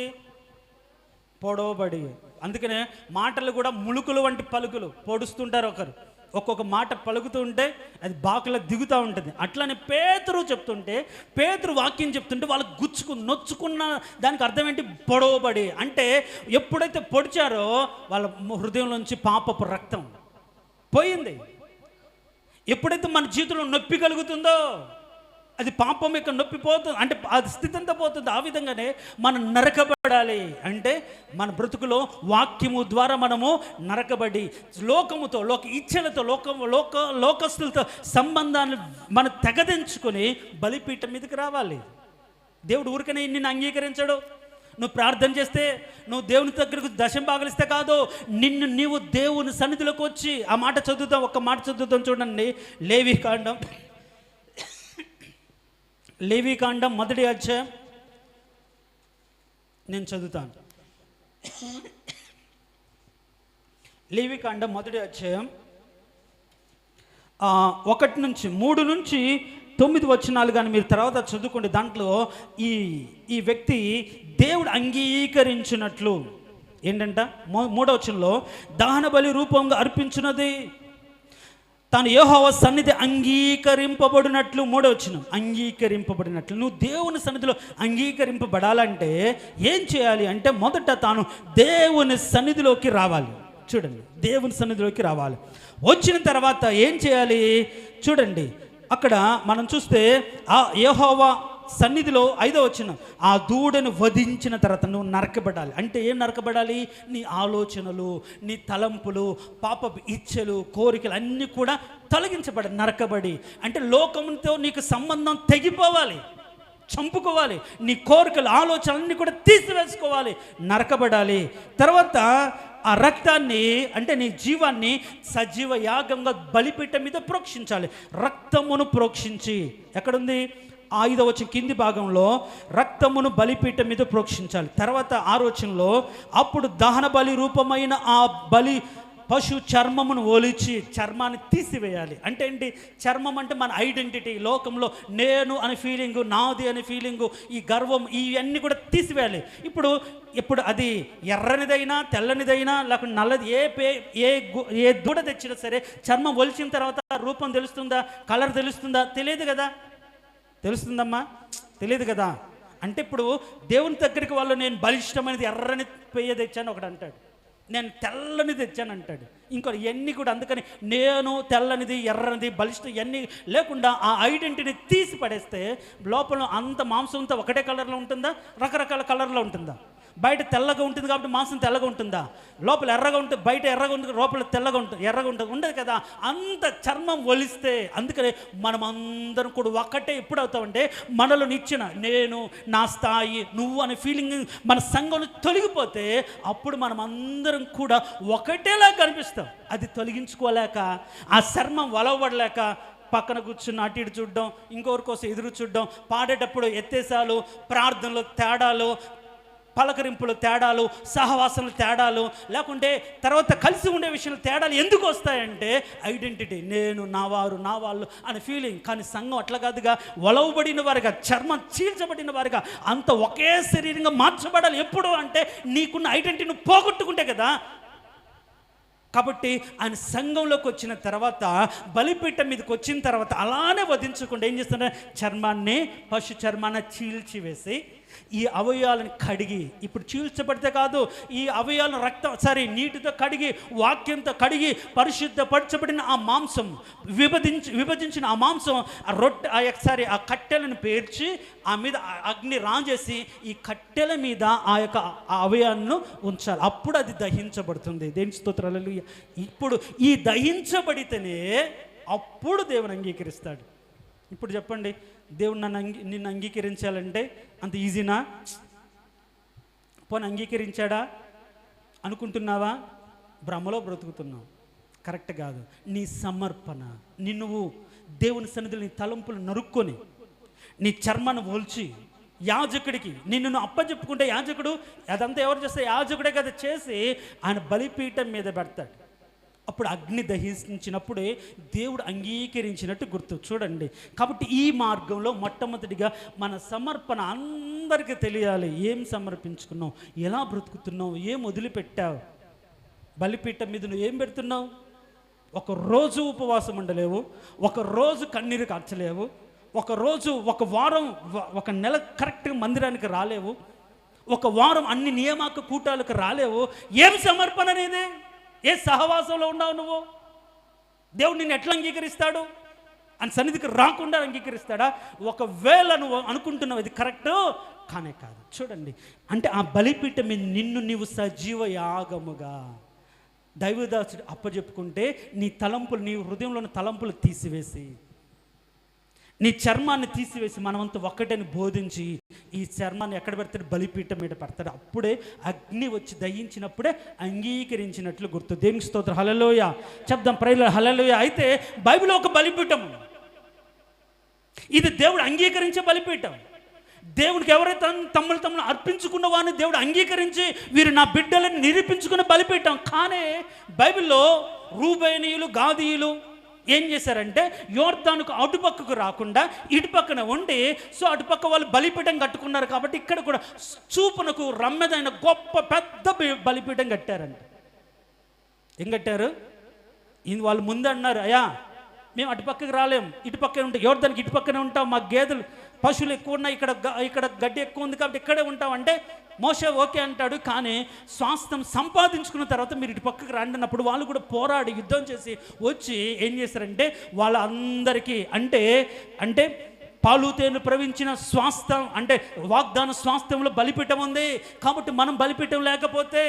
పొడవబడి. అందుకనే మాటలు కూడా ములుకులు వంటి పలుకులు పొడుస్తుంటారు. ఒక్కొక్క మాట పలుకుతూ ఉంటే అది బాకులా దిగుతూ ఉంటుంది. అట్లానే పేతురు చెప్తుంటే, పేతురు వాక్యం చెప్తుంటే వాళ్ళు నొచ్చుకున్న దానికి అర్థం ఏంటి? పొడవబడి. అంటే ఎప్పుడైతే పొడిచారో వాళ్ళ హృదయంలోంచి పాపపు రక్తం పోయింది. ఎప్పుడైతే మన జీవితంలో నొప్పి కలుగుతుందో అది పాపం యొక్క నొప్పి పోతుంది, అంటే అది స్థితి అంతా పోతుంది. ఆ విధంగానే మనం నరకబడాలి. అంటే మన బ్రతుకులో వాక్యము ద్వారా మనము నరకబడి లోకముతో, లోక ఇచ్చలతో, లోకస్తులతో సంబంధాన్ని మనం తెగదించుకొని బలిపీఠం మీదకి రావాలి. దేవుడు ఊరికనే నిన్ను అంగీకరించడు. నువ్వు ప్రార్థన చేస్తే, నువ్వు దేవుని దగ్గరకు దశంభాగాలిస్తే కాదు, నీవు దేవుని సన్నిధిలోకి వచ్చి ఆ మాట చదువుతాం. ఒక్క మాట చదువుతాం చూడండి. లేవీకాండం 1వ అధ్యాయం నేను చదువుతాను. లేవికాండం 1వ అధ్యాయం 1-3 వచనాలు కానీ మీరు తర్వాత చదువుకోండి. దాంట్లో ఈ వ్యక్తి దేవుడు అంగీకరించినట్లు ఏంటంట 3వ వచనంలో దహన బలి రూపంగా అర్పించినది తాను యెహోవా సన్నిధి అంగీకరింపబడినట్లు. 3వ వచనం అంగీకరింపబడినట్లు. నువ్వు దేవుని సన్నిధిలో అంగీకరింపబడాలంటే ఏం చేయాలి అంటే మొదట తాను దేవుని సన్నిధిలోకి రావాలి. చూడండి, దేవుని సన్నిధిలోకి రావాలి. వచ్చిన తర్వాత ఏం చేయాలి చూడండి, అక్కడ మనం చూస్తే ఆ యెహోవా సన్నిధిలో 5వ వచనం ఆ దూడను వధించిన తర్వాత నువ్వు నరకబడాలి. అంటే ఏం నరకబడాలి? నీ ఆలోచనలు, నీ తలంపులు, పాపపు ఇచ్చలు, కోరికలు అన్నీ కూడా తొలగించబడి నరకబడి, అంటే లోకంతో నీకు సంబంధం తెగిపోవాలి, చంపుకోవాలి, నీ కోరికలు ఆలోచనలన్నీ కూడా తీసివేసుకోవాలి, నరకబడాలి. తర్వాత ఆ రక్తాన్ని అంటే నీ జీవాన్ని సజీవ యాగంగా బలిపీఠం మీద ప్రోక్షించాలి. రక్తమును ప్రోక్షించి ఎక్కడుంది? 5వ వచనం కింది భాగంలో రక్తమును బలిపీఠం మీద ప్రోక్షించాలి. తర్వాత 6వ వచనంలో అప్పుడు దహన బలి రూపమైన ఆ బలి పశు చర్మమును ఒలిచి చర్మాన్ని తీసివేయాలి. అంటే ఏంటి? చర్మం అంటే మన ఐడెంటిటీ, లోకంలో నేను అనే ఫీలింగు, నాది అనే ఫీలింగు, ఈ గర్వం, ఇవన్నీ కూడా తీసివేయాలి. ఇప్పుడు అది ఎర్రనిదైనా తెల్లనిదైనా లేకపోతే నల్లది ఏ దూడ తెచ్చినా సరే చర్మం ఒలిచిన తర్వాత రూపం తెలుస్తుందా? కలర్ తెలుస్తుందా? తెలియదు కదా. తెలుస్తుందమ్మా? తెలియదు కదా. అంటే ఇప్పుడు దేవుని దగ్గరికి వాళ్ళు నేను బలిష్టమైనది ఎర్రని పెయ్య తెచ్చాను ఒకటి అంటాడు, నేను తెల్లని తెచ్చాను అంటాడు ఇంకో. ఇవన్నీ కూడా అందుకని నేను తెల్లనిది ఎర్రనిది బలిష్టం ఇవన్నీ లేకుండా ఆ ఐడెంటిటీని తీసి పడేస్తే లోపల అంత మాంసం అంతా ఒకటే కలర్లో ఉంటుందా? రకరకాల కలర్లో ఉంటుందా? బయట తెల్లగా ఉంటుంది కాబట్టి మాంసం తెల్లగా ఉంటుందా? లోపల ఎర్రగా ఉంటుంది, బయట ఎర్రగా ఉంటుంది, లోపల తెల్లగా ఉంటుంది, ఎర్రగా ఉంటుంది, ఉండదు కదా. అంత చర్మం ఒలిస్తే అందుకనే మనం అందరం కూడా ఒకటే ఎప్పుడు అవుతామంటే మనలో నిచ్చిన నేను, నా స్థాయి, నువ్వు అనే ఫీలింగ్ మన సంఘంలో తొలగిపోతే అప్పుడు మనం అందరం కూడా ఒకటేలా కనిపిస్తాం. అది తొలగించుకోలేక ఆ చర్మం వలవబడలేక పక్కన కూర్చుని అటు ఇటు చూడడం, ఇంకొకరి కోసం ఎదురు చూడడం, పాడేటప్పుడు ఎత్తేసాలు, ప్రార్థనలు తేడాలు, పలకరింపులు తేడాలు, సహవాసములు తేడాలు, లేకుంటే తర్వాత కలిసి ఉండే విషయంలో తేడాలు ఎందుకు వస్తాయంటే ఐడెంటిటీ, నేను, నా వారు, నా వాళ్ళు అనే ఫీలింగ్. కానీ సంఘం అట్లా కాదుగా, ఒలవబడిన వారిగా, చర్మం చీల్చబడిన వారిగా అంత ఒకే శరీరంగా మార్చబడాలి. ఎప్పుడు అంటే నీకున్న ఐడెంటిటీని పోగొట్టుకుంటే కదా. కాబట్టి ఆయన సంఘంలోకి వచ్చిన తర్వాత బలిపీఠం మీదకి వచ్చిన తర్వాత అలానే వధించకుండా ఏం చేస్తున్నారు? చర్మాన్ని, పశు చర్మాన్ని చీల్చివేసి ఈ అవయవాలను కడిగి, ఇప్పుడు చీల్చబడితే కాదు, ఈ అవయవాలను నీటితో కడిగి, వాక్యంతో కడిగి, పరిశుద్ధపరచబడిన ఆ మాంసం విభజించిన ఆ మాంసం ఆ కట్టెలను పేర్చి ఆ మీద అగ్ని రాజేసి ఈ కట్టెల మీద ఆ యొక్క అవయవాలను ఉంచాలి. అప్పుడు అది దహించబడుతుంది. దేని స్తోత్రాలు. ఇప్పుడు ఈ దహించబడితేనే అప్పుడు దేవుని అంగీకరిస్తాడు. ఇప్పుడు చెప్పండి, దేవుడు నిన్ను అంగీకరించాలంటే అంత ఈజీనా? పోనీ అంగీకరించాడా అనుకుంటున్నావా? భ్రమలో బ్రతుకుతున్నావు. కరెక్ట్ కాదు. నీ సమర్పణ, నువ్వు దేవుని సన్నిధిలో నీ తలంపులు నరుక్కొని నీ చర్మాన్ని ఒల్చి యాజకుడికి నిన్ను అప్పచెప్పుకుంటే యాజకుడు అదంతా ఎవరు చేస్తే యాజకుడే కదా చేసి ఆయన బలిపీఠం మీద పెడతాడు. అప్పుడు అగ్ని దహించినప్పుడే దేవుడు అంగీకరించినట్టు గుర్తు. చూడండి, కాబట్టి ఈ మార్గంలో మొట్టమొదటిగా మన సమర్పణ అందరికీ తెలియాలి. ఏం సమర్పించుకున్నావు, ఎలా బ్రతుకుతున్నావు, ఏం వదిలిపెట్టావు, బలిపీఠం మీద నువ్వు ఏం పెడుతున్నావు? ఒక రోజు ఉపవాసం ఉండలేవు, ఒక రోజు కన్నీరు కార్చలేవు, ఒక రోజు, ఒక వారం, ఒక నెల కరెక్ట్గా మందిరానికి రాలేవు, ఒక వారం అన్ని నియామక కూటాలకు రాలేవు. ఏం సమర్పణ అనేది? ఏ సహవాసంలో ఉన్నావు నువ్వు? దేవుడు నిన్ను ఎట్లా అంగీకరిస్తాడు? అని సన్నిధికి రాకుండా అంగీకరిస్తాడా? ఒకవేళ నువ్వు అనుకుంటున్నావు ఇది కరెక్ట్ కానే కాదు. చూడండి, అంటే ఆ బలిపీఠం మీద నిన్ను నీవు సజీవ యాగముగా దైవదాసుడు అప్పచెప్పుకుంటే నీ తలంపులు, నీ హృదయంలోని తలంపులు తీసివేసి, నీ చర్మాన్ని తీసివేసి మనమంతా ఒక్కటని బోధించి ఈ చర్మాన్ని ఎక్కడ పెడతాడు? బలిపీఠం మీద పెడతాడు. అప్పుడే అగ్ని వచ్చి దహించినప్పుడే అంగీకరించినట్లు గుర్తు. దేవునికి స్తోత్రం. హల్లెలూయా చెప్దాం. ప్రైజ్ హల్లెలూయా. అయితే బైబిల్లో ఒక బలిపీఠం, ఇది దేవుడు అంగీకరించే బలిపీఠం. దేవునికి ఎవరైతే తమ్ముళ్ళు అర్పించుకున్న వారిని దేవుడు అంగీకరించి వీరు నా బిడ్డలని నిరూపించుకుని బలిపీఠం. కానీ బైబిల్లో రూబేనీయులు, గాదీయులు ఏం చేశారంటే యోర్దానుకు అటుపక్కకు రాకుండా ఇటుపక్కన ఉండి, సో అటుపక్క వాళ్ళు బలిపీఠం కట్టుకున్నారు కాబట్టి ఇక్కడ కూడా చూపునకు రమ్మెదైన గొప్ప పెద్ద బలిపీఠం కట్టారంట. ఏం కట్టారు? వాళ్ళు ముందు అన్నారు, అయ్యా మేము అటుపక్కకి రాలేం, ఇటుపక్కనే ఉంటాం, యోర్దానికి ఇటుపక్కనే ఉంటాం, మా గేదెలు పశువులు ఎక్కువ ఉన్నాయి, ఇక్కడ గడ్డి ఎక్కువ ఉంది కాబట్టి ఇక్కడే ఉంటాం అంటే మోషే ఓకే అంటాడు. కానీ స్వాస్థ్యం సంపాదించుకున్న తర్వాత మీరు ఇటు పక్కకు రండి అన్నప్పుడు వాళ్ళు కూడా పోరాడి యుద్ధం చేసి వచ్చి ఏం చేశారంటే వాళ్ళందరికీ అంటే పాలుతేను ప్రవహించిన స్వాస్థ్యం అంటే వాగ్దాన స్వాస్థ్యంలో బలిపీఠం ఉంది కాబట్టి మనం బలిపీఠం లేకపోతే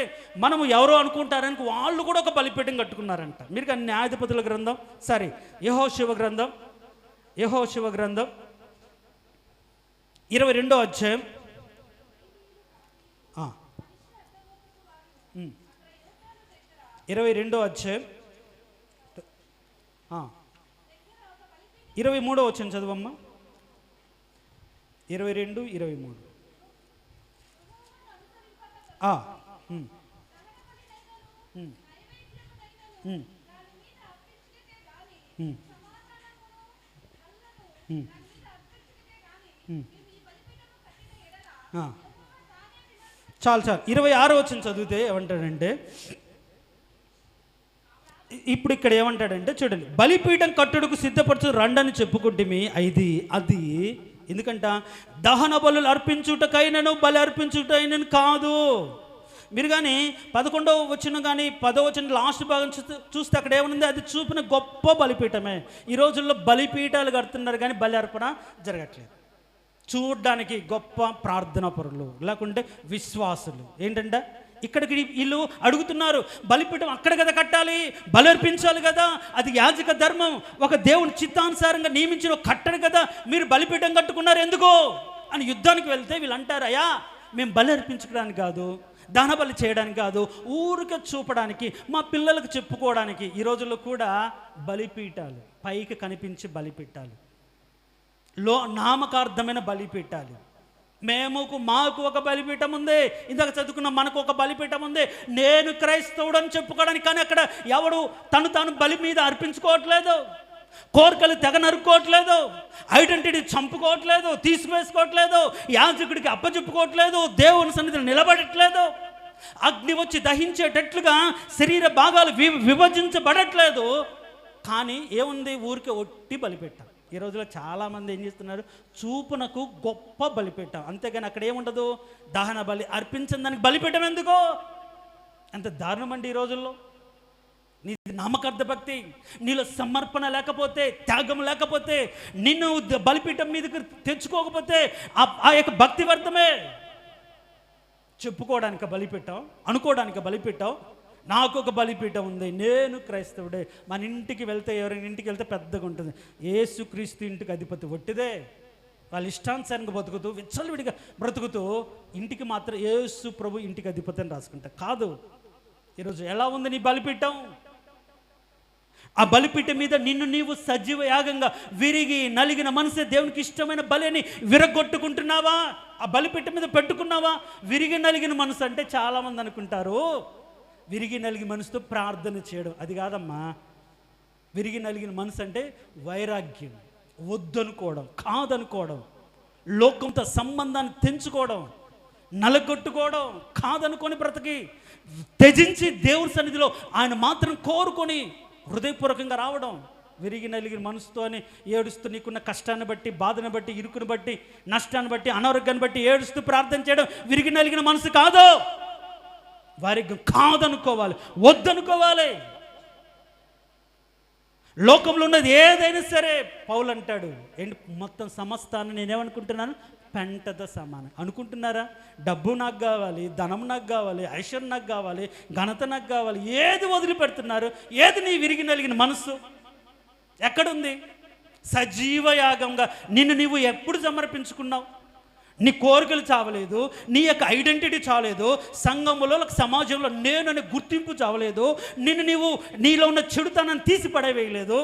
మనము ఎవరో అనుకుంటారని వాళ్ళు కూడా ఒక బలిపీఠం కట్టుకున్నారంట. మీరు కానీ న్యాయాధిపతుల గ్రంథం యెహోషువ గ్రంథం 22వ అధ్యాయం 22వ అధ్యాయం 23వ వచనం చదవమ్మా. 22, 23. చాలు 26వ వచనం చదివితే ఏమంటాడంటే, ఇప్పుడు ఇక్కడ ఏమంటాడంటే చూడండి, బలిపీఠం కట్టుడుకు సిద్ధపరచు రండని చెప్పుకుంటేమి అది ఎందుకంట దహన బలులు అర్పించుటకైనను బలి అర్పించుటైనను కాదు. మీరు కానీ 11వ వచనం కానీ 10వ వచనం లాస్ట్ భాగం చూస్తే అక్కడ ఏమనుంది? అది చూపిన గొప్ప బలిపీఠమే. ఈ రోజుల్లో బలిపీఠాలు కడుతున్నారు కానీ బలి అర్పణ జరగట్లేదు. చూడ్డానికి గొప్ప ప్రార్థనా పరులు లేకుంటే విశ్వాసులు ఏంటంటే ఇక్కడికి వీళ్ళు అడుగుతున్నారు, బలిపీఠం అక్కడ కదా కట్టాలి, బలి అర్పించాలి కదా, అది యాజక ధర్మం, ఒక దేవుని చిత్తానుసారంగా నియమించిన కట్టడు కదా, మీరు బలిపీఠం కట్టుకున్నారు ఎందుకో అని యుద్ధానికి వెళ్తే వీళ్ళు అంటారు, అయ్యా మేము బలి అర్పించుకోవడానికి కాదు, దహన బలి చేయడానికి కాదు, ఊరికే చూపడానికి, మా పిల్లలకు చెప్పుకోవడానికి. ఈ రోజుల్లో కూడా బలిపీఠాలు పైకి కనిపించి బలిపీఠాలు, నామకార్థమైన బలిపీఠాలు. మాకు ఒక బలిపీఠం ఉంది, ఇందాక చదువుకున్న మనకు ఒక బలిపీఠం ఉంది, నేను క్రైస్తవుడని చెప్పుకోవడానికి. కానీ అక్కడ ఎవడు తాను బలి మీద అర్పించుకోవట్లేదు, కోరికలు తెగ నరుక్కోవట్లేదు, ఐడెంటిటీ చంపుకోవట్లేదు, తీసుకువేసుకోవట్లేదు, యాజకుడికి అప్పచెప్పుకోవట్లేదు, దేవుని సన్నిధిలో నిలబడట్లేదు, అగ్ని వచ్చి దహించేటట్లుగా శరీర భాగాలు విభజించబడట్లేదు. కానీ ఏముంది? ఊరికే ఒట్టి బలిపీఠం. ఈ రోజులో చాలామంది ఏం చేస్తున్నారు? చూపునకు గొప్ప బలిపీఠం, అంతేగాని అక్కడ ఏముండదు, దహన బలి అర్పించిన దానికి బలిపీఠం ఎందుకో? అంత దారుణం అండి ఈ రోజుల్లో. నీ నామకార్థ భక్తి, నీలో సమర్పణ లేకపోతే, త్యాగం లేకపోతే, నిన్ను బలిపీఠం మీదకి తెచ్చుకోకపోతే ఆ యొక్క భక్తి వ్యర్థమే. చెప్పుకోవడానికి బలిపీఠం, అనుకోవడానికి బలిపీఠం, నాకు ఒక బలిపీఠం ఉంది, నేను క్రైస్తవుడే. మన ఇంటికి వెళ్తే, ఎవరైనా ఇంటికి వెళ్తే పెద్దగా ఉంటుంది, యేసుక్రీస్తు ఇంటికి అధిపతి ఒట్టిదే. వాళ్ళ ఇష్టానుసారంగా బతుకుతూ విచ్చలవిడిగా బ్రతుకుతూ ఇంటికి మాత్రం యేసు ప్రభు ఇంటికి అధిపతి అని రాసుకుంటా. కాదు. ఈరోజు ఎలా ఉంది నీ బలిపీఠం? ఆ బలిపీఠం మీద నిన్ను నీవు సజీవ యాగంగా విరిగి నలిగిన మనసే దేవునికి ఇష్టమైన బలిని విరగొట్టుకుంటున్నావా? ఆ బలిపీఠం మీద పెట్టుకున్నావా? విరిగి నలిగిన మనసు అంటే చాలామంది అనుకుంటారు విరిగి నలిగిన మనసుతో ప్రార్థన చేయడం. అది కాదమ్మా. విరిగి నలిగిన మనసు అంటే వైరాగ్యం, వద్దనుకోవడం, కాదనుకోవడం, లోకంతో సంబంధాన్ని తెంచుకోవడం, నలగొట్టుకోవడం, కాదనుకొని బ్రతికి త్యజించి దేవుని సన్నిధిలో ఆయన మాత్రం కోరుకొని హృదయపూర్వకంగా రావడం. విరిగి నలిగిన మనసుతో అని ఏడుస్తూ నీకున్న కష్టాన్ని బట్టి, బాధను బట్టి, ఇరుకుని బట్టి, నష్టాన్ని బట్టి, అనారోగ్యాన్ని బట్టి ఏడుస్తూ ప్రార్థన చేయడం విరిగి నలిగిన మనసు కాదు. వారికి కాదనుకోవాలి, వద్దనుకోవాలి. లోకంలో ఉన్నది ఏదైనా సరే పౌలు అంటాడు, ఏంటి మొత్తం సమస్తాన్ని నేనేమనుకుంటున్నాను? పెంటతో సమానం అనుకుంటున్నారా? డబ్బు నాకు కావాలి, ధనం నాకు కావాలి, ఐశ్వర్యం నాకు కావాలి, ఘనత నాకు కావాలి, ఏది వదిలిపెడుతున్నారు? ఏది నీ విరిగి నలిగిన మనసు ఎక్కడుంది? సజీవ యాగంగా నిన్ను నీవు ఎప్పుడు సమర్పించుకున్నావు? నీ కోరికలు చావలేదు, నీ యొక్క ఐడెంటిటీ చావలేదు, సంఘములో సమాజంలో నేను అనే గుర్తింపు చావలేదు, నీవు నీలో ఉన్న చెడుతనాన్ని తీసి పడవేయలేదు,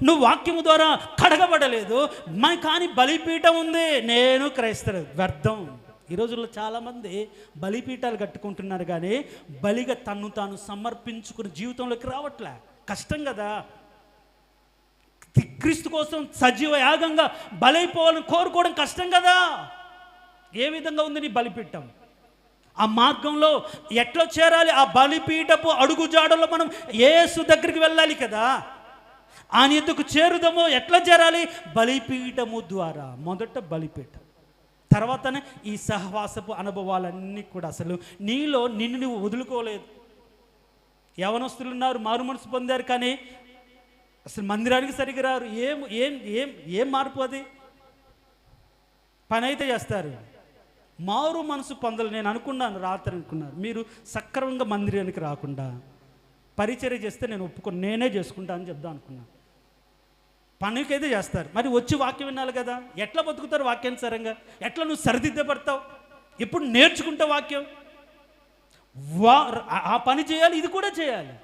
నువ్వు వాక్యము ద్వారా కడగబడలేదు. కానీ బలిపీఠం ఉంది, నేను క్రైస్తవుడు. వ్యర్థం. ఈ రోజుల్లో చాలామంది బలిపీఠాలు కట్టుకుంటున్నారు, కానీ బలిగా తన్ను తాను సమర్పించుకుని జీవితంలోకి రావట్లే. కష్టం కదా. క్రీస్తు కోసం సజీవ యాగంగా బలైపోవాలని కోరుకోవడం కష్టం కదా. ఏ విధంగా ఉంది నీ బలిపీఠం? ఆ మార్గంలో ఎట్లా చేరాలి? ఆ బలిపీఠపు అడుగుజాడలో మనం యేసు దగ్గరికి వెళ్ళాలి కదా. ఆయన ఎందుకు చేరుదామో ఎట్లా చేరాలి? బలిపీఠము ద్వారా. మొదట బలిపీఠం, తర్వాతనే ఈ సహవాసపు అనుభవాలన్నీ కూడా. అసలు నీలో నిన్ను నువ్వు వదులుకోలేదు. యవనస్తులు ఉన్నారు, మారు మనసు పొందారు, కానీ అసలు మందిరానికి సరిగ్గా రారు. ఏం ఏం ఏం ఏం మార్పు అది? పని అయితే చేస్తారు, మారు మనసు పొందలు. నేను అనుకున్నాను, రాత్రి అనుకున్నాను, మీరు సక్రమంగా మందిరానికి రాకుండా పరిచర్య చేస్తే నేను ఒప్పుకొని నేనే చేసుకుంటా అని చెప్దాం అనుకున్నాను. పనికైతే చేస్తారు, మరి వచ్చి వాక్యం వినాలి కదా. ఎట్లా బతుకుతారు వాక్యానుసారంగా? ఎట్లా నువ్వు సరిదిద్దపడతావు? ఎప్పుడు నేర్చుకుంటావు వాక్యం? ఆ పని చేయాలి, ఇది కూడా చేయాలి,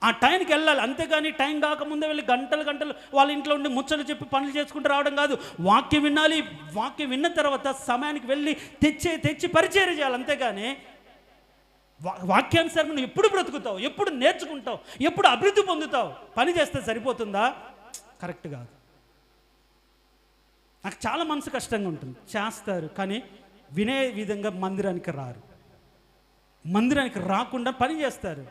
ఆ టైంకి వెళ్ళాలి. అంతేగాని టైం కాకముందే వెళ్ళి గంటలు గంటలు వాళ్ళ ఇంట్లో ఉండి ముచ్చలు చెప్పి పనులు చేసుకుంటూ రావడం కాదు. వాక్యం వినాలి, వాక్యం విన్న తర్వాత సమయానికి వెళ్ళి తెచ్చి పరిచర్య చేయాలి. అంతేగాని వాక్యానుసారం నువ్వు ఎప్పుడు బ్రతుకుతావు, ఎప్పుడు నేర్చుకుంటావు, ఎప్పుడు అభివృద్ధి పొందుతావు? పని చేస్తే సరిపోతుందా? కరెక్ట్ కాదు. నాకు చాలా మనసు కష్టంగా ఉంటుంది. చేస్తారు కానీ వినే విధంగా మందిరానికి రారు. మందిరానికి రాకుండా పని చేస్తారు.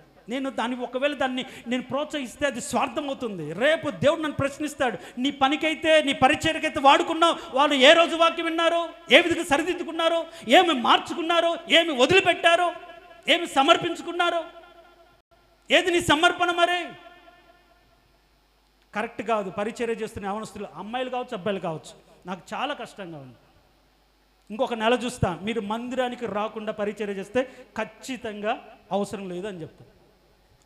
ఒకవేళ దాన్ని నేను ప్రోత్సహిస్తే అది స్వార్థం అవుతుంది. రేపు దేవుడు నన్ను ప్రశ్నిస్తాడు, నీ పనికైతే నీ పరిచర్యకైతే వాడుకున్నావు, వాళ్ళు ఏ రోజు వాక్యం విన్నారు, ఏ విధంగా సరిదిద్దుకున్నారు, ఏమి మార్చుకున్నారు, ఏమి వదిలిపెట్టారు, ఏమి సమర్పించుకున్నారు, ఏది నీ సమర్పణ? మరి కరెక్ట్ కాదు. పరిచర్య చేస్తున్న యవనస్తులు, అమ్మాయిలు కావచ్చు, అబ్బాయిలు కావచ్చు, నాకు చాలా కష్టంగా ఉంది. ఇంకొక నెల చూస్తా, మీరు మందిరానికి రాకుండా పరిచర్య చేస్తే ఖచ్చితంగా అవసరం లేదు అని చెప్తాను.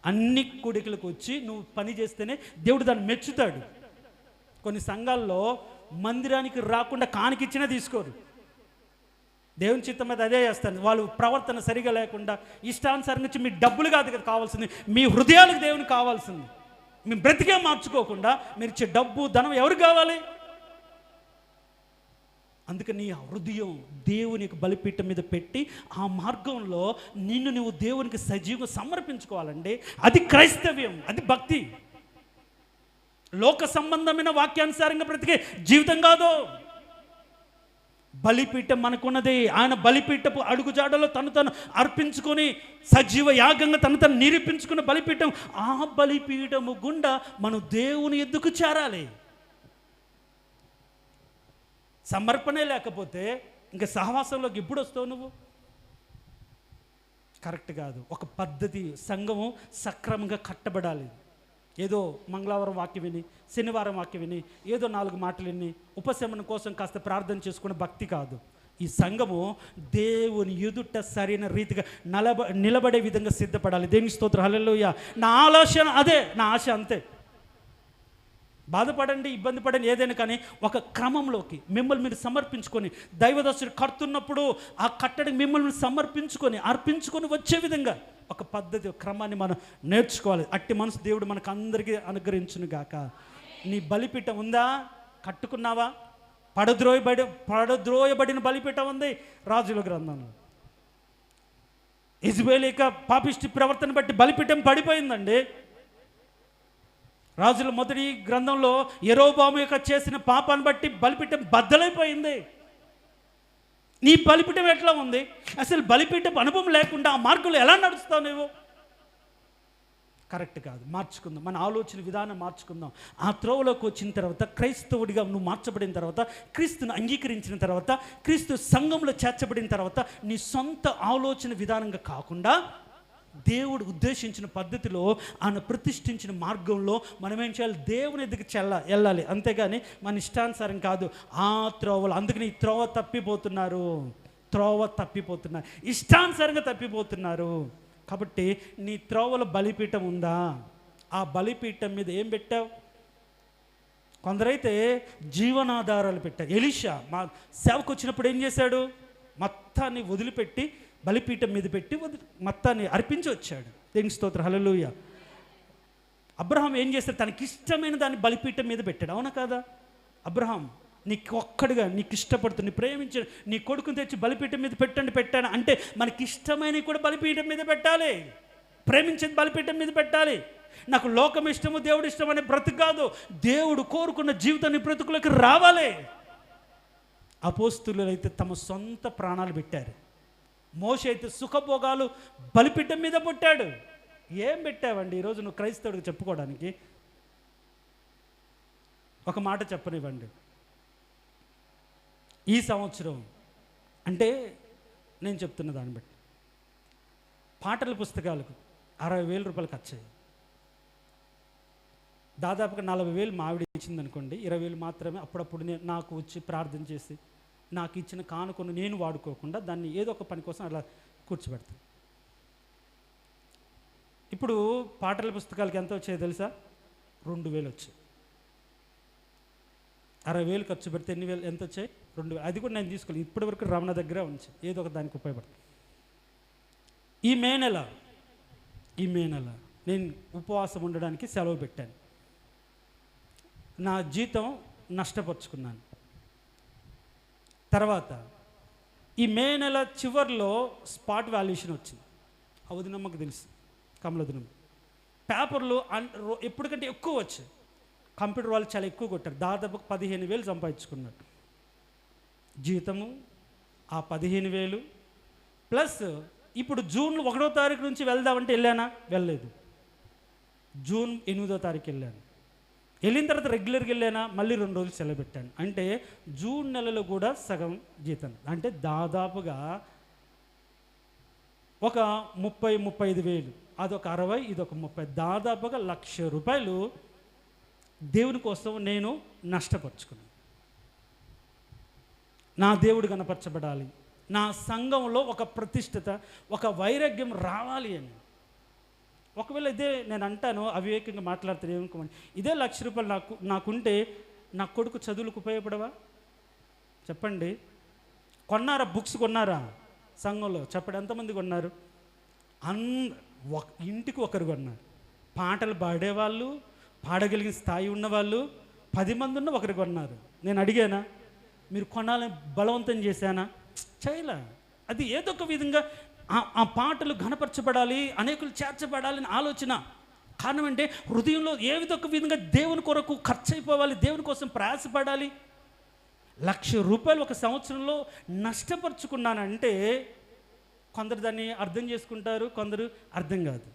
అన్ని కూడికలకు వచ్చి నువ్వు పని చేస్తేనే దేవుడు దాన్ని మెచ్చుతాడు. కొన్ని సంఘాల్లో మందిరానికి రాకుండా కానికిచ్చినా తీసుకోరు. దేవుని చిత్తం మీద అదే చేస్తాను. వాళ్ళు ప్రవర్తన సరిగా లేకుండా ఇష్టానుసారంగా వచ్చి మీ డబ్బులు కాదు కదా కావాల్సింది, మీ హృదయాలకు దేవునికి కావాల్సింది. మీ బ్రతికే మార్చుకోకుండా మీరు ఇచ్చే డబ్బు ధనం ఎవరికి కావాలి? అందుకని నీ హృదయం దేవునికి బలిపీఠం మీద పెట్టి ఆ మార్గంలో నిన్ను నువ్వు దేవునికి సజీవంగా సమర్పించుకోవాలండి. అది క్రైస్తవ్యం, అది భక్తి. లోక సంబంధమైన వాక్యానుసారంగా బ్రతికే జీవితం కాదు. బలిపీఠం మనకున్నది. ఆయన బలిపీఠపు అడుగుజాడలో తను అర్పించుకొని సజీవ యాగంగా తను నిరూపించుకున్న బలిపీఠం. ఆ బలిపీఠము గుండా మనం దేవుని ఎద్దుకు చేరాలి. సమర్పణే లేకపోతే ఇంకా సహవాసంలోకి ఎప్పుడు వస్తావు నువ్వు? కరెక్ట్ కాదు. ఒక పద్ధతి, సంఘము సక్రమంగా కట్టబడాలి. ఏదో మంగళవారం వాక్యం విని, శనివారం వాక్యం విని, ఏదో 4 మాటలు విని ఉపశమనం కోసం కాస్త ప్రార్థన చేసుకునే భక్తి కాదు. ఈ సంఘము దేవుని ఎదుట సరైన రీతిగా నిలబడే విధంగా సిద్ధపడాలి. దేవుని స్తోత్రం, హల్లెలూయా. నా ఆలోచన అదే, నా ఆశ అంతే. బాధపడండి, ఇబ్బంది పడండి, ఏదైనా కానీ ఒక క్రమంలోకి మిమ్మల్ని మీరు సమర్పించుకొని, దైవదర్శుడు కడుతున్నప్పుడు ఆ కట్టడికి మిమ్మల్ని సమర్పించుకొని అర్పించుకొని వచ్చే విధంగా ఒక పద్ధతి, ఒక క్రమాన్ని మనం నేర్చుకోవాలి. అట్టి మనసు దేవుడు మనకు అందరికీ అనుగ్రహించును గాక. నీ బలిపీఠం ఉందా? కట్టుకున్నావా? పడద్రోయబడిన బలిపీఠం ఉంది రాజుల గ్రంథంలో. ఇజ్రాయేలీక పాపిష్టి ప్రవర్తన బట్టి బలిపీఠం పడిపోయిందండి. రాజుల మొదటి గ్రంథంలో యెరోబాము యొక్క చేసిన పాపాన్ని బట్టి బలిపీఠం బద్దలైపోయింది. నీ బలిపీఠం ఎట్లా ఉంది? అసలు బలిపీఠం అనుభవం లేకుండా ఆ మార్గంలో ఎలా నడుస్తావు నువ్వు? కరెక్ట్ కాదు. మార్చుకుందాం, మన ఆలోచన విధానం మార్చుకుందాం. ఆ త్రోవలోకి వచ్చిన తర్వాత, క్రైస్తవుడిగా నువ్వు మార్చబడిన తర్వాత, క్రీస్తును అంగీకరించిన తర్వాత, క్రీస్తు సంఘంలో చేర్చబడిన తర్వాత, నీ సొంత ఆలోచన విధానంగా కాకుండా దేవుడు ఉద్దేశించిన పద్ధతిలో, ఆయన ప్రతిష్ఠించిన మార్గంలో మనం ఏం చేయాలి? దేవుని ఎదుగు వెళ్ళాలి. అంతేగాని మన ఇష్టానుసారం కాదు. ఆ త్రోవలు, అందుకని ఈ త్రోవ తప్పిపోతున్నారు, ఇష్టానుసారంగా తప్పిపోతున్నారు. కాబట్టి నీ త్రోవలో బలిపీఠం ఉందా? ఆ బలిపీఠం మీద ఏం పెట్టావు? కొందరైతే జీవనాధారాలు పెట్టారు. ఎలీషా మా సేవకు వచ్చినప్పుడు ఏం చేశాడు? మొత్తాన్ని వదిలిపెట్టి బలిపీఠం మీద పెట్టి మొత్తాన్ని అర్పించి వచ్చాడు. దేవుని స్తోత్రం, హల్లెలూయా. అబ్రహాం ఏం చేస్తాడు? తనకి ఇష్టమైన దాన్ని బలిపీఠం మీద పెట్టాడు. అవునా కాదా? అబ్రహాం నీకు ఒక్కడిగా నీకు ఇష్టపడుతుంది ప్రేమించిన నీ కొడుకుని తెచ్చి బలిపీఠం మీద పెట్టాను అంటే మనకి ఇష్టమైనవి కూడా బలిపీఠం మీద పెట్టాలి. ప్రేమించేది బలిపీఠం మీద పెట్టాలి. నాకు లోకం ఇష్టము దేవుడు ఇష్టం అనే బ్రతుకు కాదు, దేవుడు కోరుకున్న జీవితాన్ని బ్రతుకులోకి రావాలి. అపోస్తులు అయితే తమ సొంత ప్రాణాలు పెట్టారు. మోషే అయితే సుఖభోగాలు బలిపీఠం మీద పెట్టాడు. ఏం పెట్టావండి ఈరోజు నువ్వు క్రైస్తవుడికి చెప్పుకోవడానికి? ఒక మాట చెప్పనివ్వండి. ఈ సంవత్సరం అంటే నేను చెప్తున్న దాన్ని బట్టి పాటల పుస్తకాలకు 60,000 రూపాయలు ఖర్చు అయ్యాయి. దాదాపుగా 40,000 మావిడి ఇచ్చింది అనుకోండి, 20,000 మాత్రమే అప్పుడప్పుడు నాకు వచ్చి ప్రార్థన చేసి నాకు ఇచ్చిన కానుకను నేను వాడుకోకుండా దాన్ని ఏదో ఒక పని కోసం అలా కూర్చోబెడతాను. ఇప్పుడు పాటల పుస్తకాలకి ఎంత వచ్చాయో తెలుసా? 2,000 వచ్చాయి. 60,000 ఖర్చు పెడితే ఎంత వచ్చాయి? 2,000. అది కూడా నేను తీసుకోలేదు. ఇప్పటి వరకు రమణ దగ్గర ఉంచి ఏదో ఒక దానికి ఉపయోగపడుతుంది. ఈ మే నెల నేను ఉపవాసం ఉండడానికి సెలవు పెట్టాను. నా జీతం నష్టపరుచుకున్నాను. తర్వాత ఈ మే నెల చివరిలో స్పాట్ వాల్యుయేషన్ వచ్చింది. ఆ వదినమ్మకు తెలుసు, కమలదినమ్మ. పేపర్లు ఎప్పటికంటే ఎక్కువ వచ్చాయి. కంప్యూటర్ వాళ్ళు చాలా ఎక్కువ కొట్టారు. దాదాపు 15,000 సంపాదించుకున్నారు. జీతము ఆ 15,000 ప్లస్ ఇప్పుడు జూన్ 1వ తారీఖు నుంచి వెళ్దామంటే వెళ్ళానా? వెళ్ళలేదు. జూన్ 8వ తారీఖు వెళ్ళాను. వెళ్ళిన తర్వాత రెగ్యులర్గా వెళ్ళానా? మళ్ళీ 2 రోజులు సెలవు పెట్టాను. అంటే జూన్ నెలలో కూడా సగం జీతం, అంటే దాదాపుగా ఒక 30-35,000. అదొక 60, ఇదొక 30, దాదాపుగా 1,00,000 రూపాయలు దేవుని కోసం నేను నష్టపరుచుకున్నాను. నా దేవుడు కనపరచబడాలి, నా సంఘంలో ఒక ప్రతిష్టత, ఒక వైరాగ్యం రావాలి అని. ఒకవేళ ఇదే నేను అంటాను, అవివేకంగా మాట్లాడుతాను, ఏమనుకోమని, ఇదే 1,00,000 రూపాయలు నాకుంటే నా కొడుకు చదువులకు ఉపయోగపడవా? చెప్పండి. కొన్నారా? బుక్స్ కొన్నారా సంఘంలో? చెప్పండి, ఎంతమంది కొన్నారు? ఇంటికి ఒకరు కొన్నారు. పాటలు పాడేవాళ్ళు, పాడగలిగిన స్థాయి ఉన్నవాళ్ళు 10 మంది ఉన్న ఒకరు కొన్నారు. నేను అడిగానా? మీరు కొనాలని బలవంతం చేశానా? చేయలే. అది ఏదో ఒక విధంగా ఆ పాటలు ఘనపరచబడాలి, అనేకులు చేర్చబడాలని ఆలోచన. కారణం అంటే హృదయంలో ఏదో ఒక విధంగా దేవుని కొరకు ఖర్చు అయిపోవాలి, దేవుని కోసం ప్రయాసపడాలి. 1,00,000 రూపాయలు ఒక సంవత్సరంలో నష్టపరుచుకున్నానంటే కొందరు దాన్ని అర్థం చేసుకుంటారు, కొందరు అర్థం కాదు.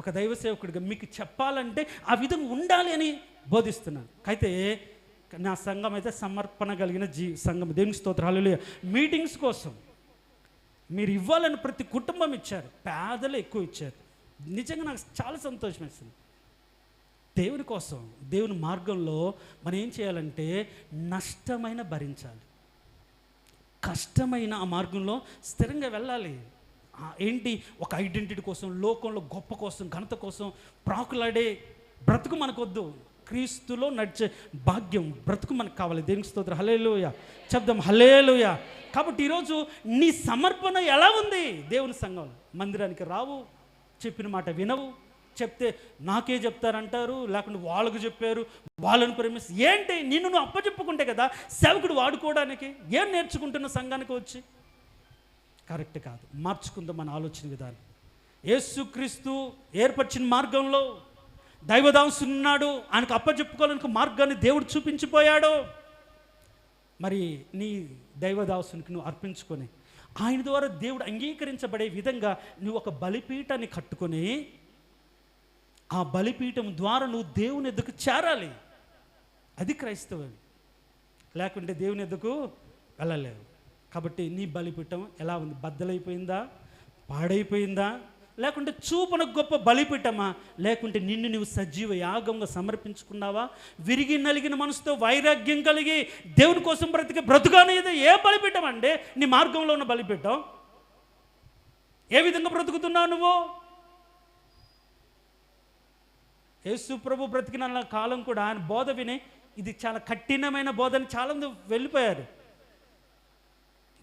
ఒక దైవ సేవకుడిగా మీకు చెప్పాలంటే ఆ విధంగా ఉండాలి అని బోధిస్తున్నాను. అయితే నా సంఘం అయితే సమర్పణ కలిగిన సంఘం. దేవునికి స్తోత్రం, హల్లెలూయా. మీటింగ్స్ కోసం మీరు ఇవ్వాలని ప్రతి కుటుంబం ఇచ్చారు, పేదలు ఎక్కువ ఇచ్చారు. నిజంగా నాకు చాలా సంతోషం వేస్తుంది. దేవుని కోసం, దేవుని మార్గంలో మనం ఏం చేయాలంటే నష్టమైన భరించాలి, కష్టమైన ఆ మార్గంలో స్థిరంగా వెళ్ళాలి. ఏంటి? ఒక ఐడెంటిటీ కోసం, లోకంలో గొప్ప కోసం, ఘనత కోసం ప్రాకులాడే బ్రతుకు మనకొద్దు. క్రీస్తులో నడిచే భాగ్యం బ్రతుకు మనకు కావాలి. దేవునికి స్తోత్రం, హల్లెలూయా. చెప్దాం హల్లెలూయా. కాబట్టి ఈరోజు నీ సమర్పణ ఎలా ఉంది? దేవుని సంఘం మందిరానికి రావు, చెప్పిన మాట వినవు, చెప్తే నాకే చెప్తారంటారు, లేకుంటే వాళ్ళకు చెప్పారు, వాళ్ళని ప్రేమిస్తే ఏంటి? నిన్ను నువ్వు అప్పచెప్పుకుంటే కదా సేవకుడు వాడుకోవడానికి. ఏం నేర్చుకుంటున్న సంఘానికి వచ్చి? కరెక్ట్ కాదు. మార్చుకుందాం మన ఆలోచన విధానం. యేసుక్రీస్తు ఏర్పరిచిన మార్గంలో దైవదాసున్నాడు, ఆయనకు అప్పచెప్పుకోవాలనుకు మార్గాన్ని దేవుడు చూపించిపోయాడు. మరి నీ దైవదాసునికి నువ్వు అర్పించుకొని ఆయన ద్వారా దేవుడు అంగీకరించబడే విధంగా నువ్వు ఒక బలిపీఠాన్ని కట్టుకొని ఆ బలిపీఠం ద్వారా నువ్వు దేవుని ఎద్దుకు చేరాలి. అది క్రైస్తవం. లేకుంటే దేవుని ఎద్దుకు వెళ్ళలేవు. కాబట్టి నీ బలిపీఠం ఎలా ఉంది? బద్దలైపోయిందా? పాడైపోయిందా? లేకుంటే చూపున గొప్ప బలిపీఠమా? లేకుంటే నిన్ను నువ్వు సజీవ యాగంగా సమర్పించుకున్నావా? విరిగి నలిగిన మనసుతో వైరాగ్యం కలిగి దేవుని కోసం బ్రతుకనేది ఏ బలిపీఠం అండి? నీ మార్గంలో ఉన్న బలిపీఠం. ఏ విధంగా బ్రతుకుతున్నావు నువ్వు? యేసు ప్రభు బ్రతికిన కాలం కూడా ఆయన బోధ విని ఇది చాలా కఠినమైన బోధని చాలామంది వెళ్ళిపోయారు.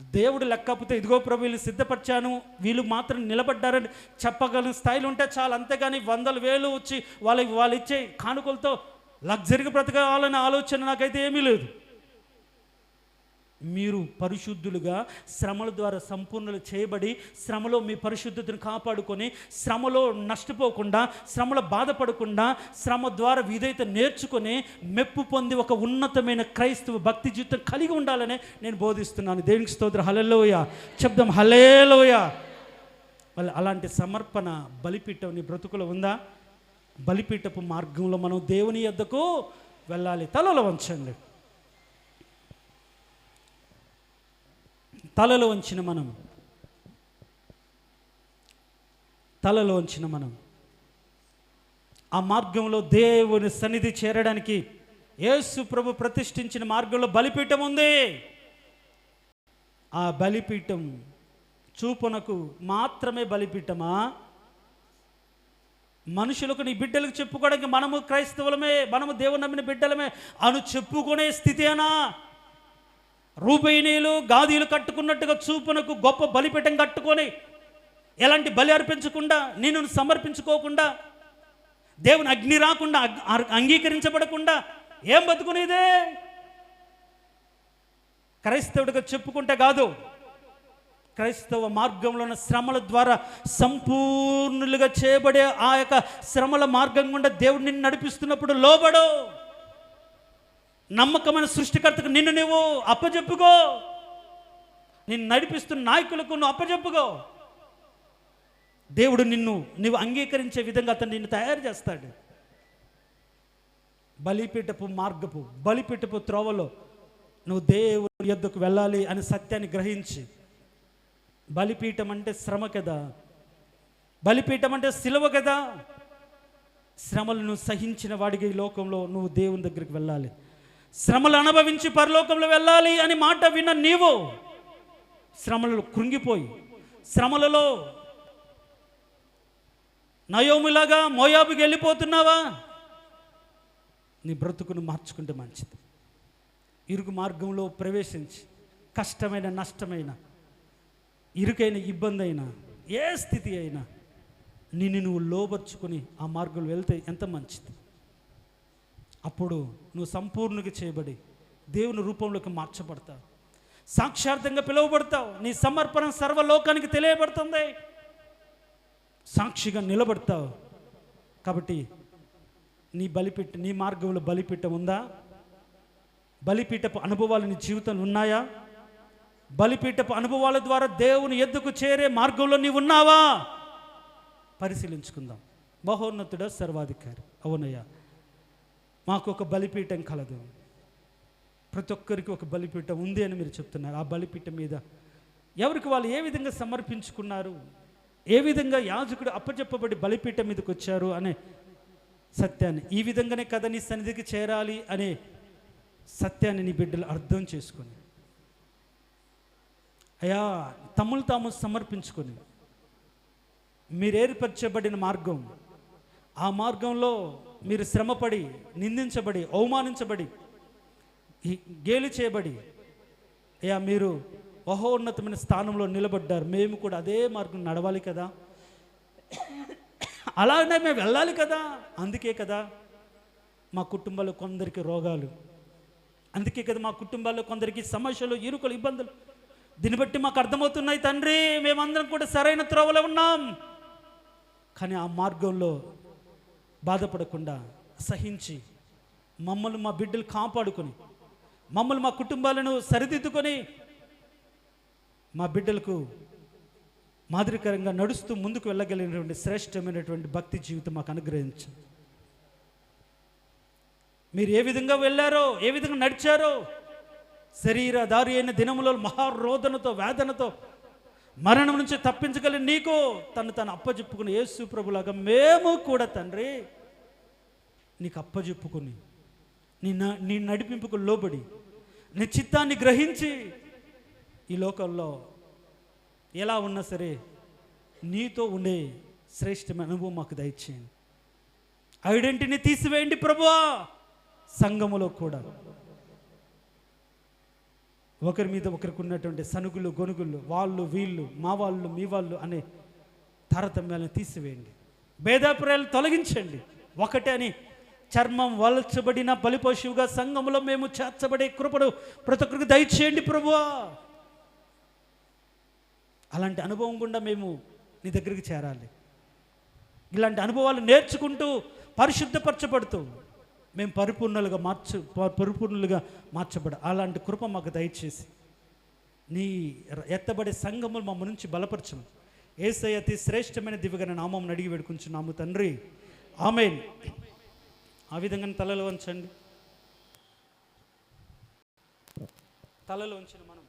దేవుడు లెక్కపోతే ఇదిగో ప్రభు వీళ్ళు సిద్ధపరిచాను, వీళ్ళు మాత్రం నిలబడ్డారని చెప్పగలిగిన స్థాయిలో ఉంటే చాలు. అంతేగాని 100,000 వచ్చి వాళ్ళు ఇచ్చే కానుకలతో లగ్జరీగా బ్రతకాలనే ఆలోచన నాకైతే ఏమీ లేదు. మీరు పరిశుద్ధులుగా శ్రమల ద్వారా సంపూర్ణలు చేయబడి శ్రమలో మీ పరిశుద్ధతను కాపాడుకొని శ్రమలో నష్టపోకుండా, శ్రమలో బాధపడకుండా, శ్రమ ద్వారా విధేయత నేర్చుకొని మెప్పు పొంది ఒక ఉన్నతమైన క్రైస్తవ భక్తి జీవితం కలిగి ఉండాలని నేను బోధిస్తున్నాను. దేవునికి స్తోత్రం. హల్లెలూయా చెప్దాం. హల్లెలూయా. మళ్ళీ అలాంటి సమర్పణ బలిపీఠం నీ బ్రతుకులో ఉందా? బలిపీఠపు మార్గంలో మనం దేవుని యొద్దకు వెళ్ళాలి. తలలో వంచండి. తలలో వంచిన మనం ఆ మార్గంలో దేవుని సన్నిధి చేరడానికి యేసు ప్రభు ప్రతిష్ఠించిన మార్గంలో బలిపీఠం ఉంది. ఆ బలిపీఠం చూపునకు మాత్రమే బలిపీఠమా? మనుషులకు నీ బిడ్డలకు చెప్పుకోవడానికి మనము క్రైస్తవులమే, మనము దేవుని నమ్మిన బిడ్డలమే అను చెప్పుకునే స్థితేనా? రూబేనీయులు గాదీలు కట్టుకున్నట్టుగా చూపునకు గొప్ప బలిపీఠం కట్టుకొని ఎలాంటి బలి అర్పించకుండా, నిన్ను సమర్పించుకోకుండా, దేవుని అగ్ని రాకుండా, అంగీకరించబడకుండా ఏం బతుకునేదే? క్రైస్తవుడిగా చెప్పుకుంటే కాదు, క్రైస్తవ మార్గంలో ఉన్న శ్రమల ద్వారా సంపూర్ణులుగా చేయబడే ఆ యొక్క శ్రమల మార్గం గుండా దేవుడు నిన్ను నడిపిస్తున్నప్పుడు లోబడు. నమ్మకమైన సృష్టికర్తకు నిన్ను నువ్వు అప్పజెప్పుకో. నిన్ను నడిపిస్తున్న నాయకులకు నువ్వు అప్పజెప్పుకో. దేవుడు నువ్వు అంగీకరించే విధంగా అతను నిన్ను తయారు చేస్తాడు. బలిపీఠపు త్రోవలో నువ్వు దేవుని యొద్దకు వెళ్ళాలి అని సత్యాన్ని గ్రహించి, బలిపీఠం అంటే శ్రమ కదా, బలిపీఠం అంటే సిలువ కదా. శ్రమలను సహించిన వాడిగా ఈ లోకంలో నువ్వు దేవుని దగ్గరికి వెళ్ళాలి. శ్రమలు అనుభవించి పరలోకంలో వెళ్ళాలి అని మాట విన్న నీవు శ్రమలలో కృంగిపోయి, శ్రమలలో నయోములాగా మోయాబుకి వెళ్ళిపోతున్నావా? నీ బ్రతుకును మార్చుకుంటే మంచిది. ఇరుకు మార్గంలో ప్రవేశించి కష్టమైన, నష్టమైన, ఇరుకైన, ఇబ్బంది అయినా, ఏ స్థితి అయినా నిన్ను నువ్వు లోబర్చుకొని ఆ మార్గంలో వెళ్తే ఎంత మంచిది. అప్పుడు నువ్వు సంపూర్ణంగా చేయబడి దేవుని రూపంలోకి మార్చబడతావు, సాక్షార్థంగా పిలువబడతావు. నీ సమర్పణ సర్వలోకానికి తెలియబడుతుంది, సాక్షిగా నిలబడతావు. కాబట్టి నీ మార్గంలో బలిపీఠం ఉందా? బలిపీఠపు అనుభవాలు నీ జీవితంలో ఉన్నాయా? బలిపీఠపు అనుభవాల ద్వారా దేవుని ఎద్దుకు చేరే మార్గంలో నీవు ఉన్నావా? పరిశీలించుకుందాం. మహోన్నతుడ, సర్వాధికారి, అవునయ్యా, మాకు ఒక బలిపీఠం కలదు. ప్రతి ఒక్కరికి ఒక బలిపీఠం ఉంది అని మీరు చెప్తున్నారు. ఆ బలిపీఠం మీద ఎవరికి వాళ్ళు ఏ విధంగా సమర్పించుకున్నారు, ఏ విధంగా యాజకుడు అప్పచెప్పబడి బలిపీఠం మీదకి వచ్చారు అనే సత్యాన్ని, ఈ విధంగానే కదా నీ సన్నిధికి చేరాలి అనే సత్యాన్ని నీ బిడ్డలు అర్థం చేసుకొని, అయ్యా తమ్ములు తాము సమర్పించుకొని మీరు ఏర్పరచబడిన మార్గం, ఆ మార్గంలో మీరు శ్రమపడి, నిందించబడి, అవమానించబడి, గేలి చేయబడి, అయ్యా మీరు మహోన్నతమైన స్థానంలో నిలబడ్డారు. మేము కూడా అదే మార్గం నడవాలి కదా, అలానే మేము వెళ్ళాలి కదా. అందుకే కదా మా కుటుంబాల్లో కొందరికి రోగాలు, అందుకే కదా మా కుటుంబాల్లో కొందరికి సమస్యలు, ఇరుకులు, ఇబ్బందులు. దీన్ని బట్టి మాకు అర్థమవుతున్నాయి తండ్రి, మేమందరం కూడా సరైన త్రోవలో ఉన్నాం. కానీ ఆ మార్గంలో బాధపడకుండా సహించి మమ్మల్ని, మా బిడ్డలు కాపాడుకొని, మమ్మల్ని, మా కుటుంబాలను సరిదిద్దుకొని, మా బిడ్డలకు మాదిరికరంగా నడుస్తూ ముందుకు వెళ్ళగలిగినటువంటి శ్రేష్టమైనటువంటి భక్తి జీవితం మాకు అనుగ్రహించండి. మీరు ఏ విధంగా వెళ్ళారో, ఏ విధంగా నడిచారో, శరీరధారి అయిన దినములో మహారోదనతో, వేదనతో మరణం నుంచి తప్పించగలిగిన నీకు తను అప్పచెప్పుకుని యేసు ప్రభులాగా మేము కూడా తండ్రి నీకు అప్పచెప్పుకుని నీ నడిపింపుకు లోబడి నీ చిత్తాన్ని గ్రహించి ఈ లోకంలో ఎలా ఉన్నా సరే నీతో ఉండే శ్రేష్టమైన అనుభవం మాకు దయచేయండి. ఐడెంటిటీని తీసివేయండి ప్రభువా. సంఘములో కూడా ఒకరి మీద ఒకరికి ఉన్నటువంటి సనుగులు గొనుగులు, వాళ్ళు వీళ్ళు, మా వాళ్ళు మీ వాళ్ళు అనే తారతమ్యాలను తీసివేయండి. భేదాభిప్రాయాలు తొలగించండి. ఒకటే అని చర్మం వలచబడిన బలిపశువుగా సంఘములో మేము చేర్చబడే కృపను ప్రతి ఒక్కరికి దయచేయండి ప్రభువా. అలాంటి అనుభవం గుండా మేము నీ దగ్గరికి చేరాలి. ఇలాంటి అనుభవాలు నేర్చుకుంటూ పరిశుద్ధపరచబడుతూ మేము పరిపూర్ణులుగా మార్చబడ అలాంటి కృప మాకు దయచేసి నీ ఎత్తబడే సంఘములు మమ్మ నుంచి బలపరచము. యేసయ్య అతి శ్రేష్టమైన దివ్యమైన నామం అడిగి వేడుకుంటున్నాము తండ్రి, ఆమేన్. ఆ విధంగా తలలు వంచండి. తలలు వంచిన మనం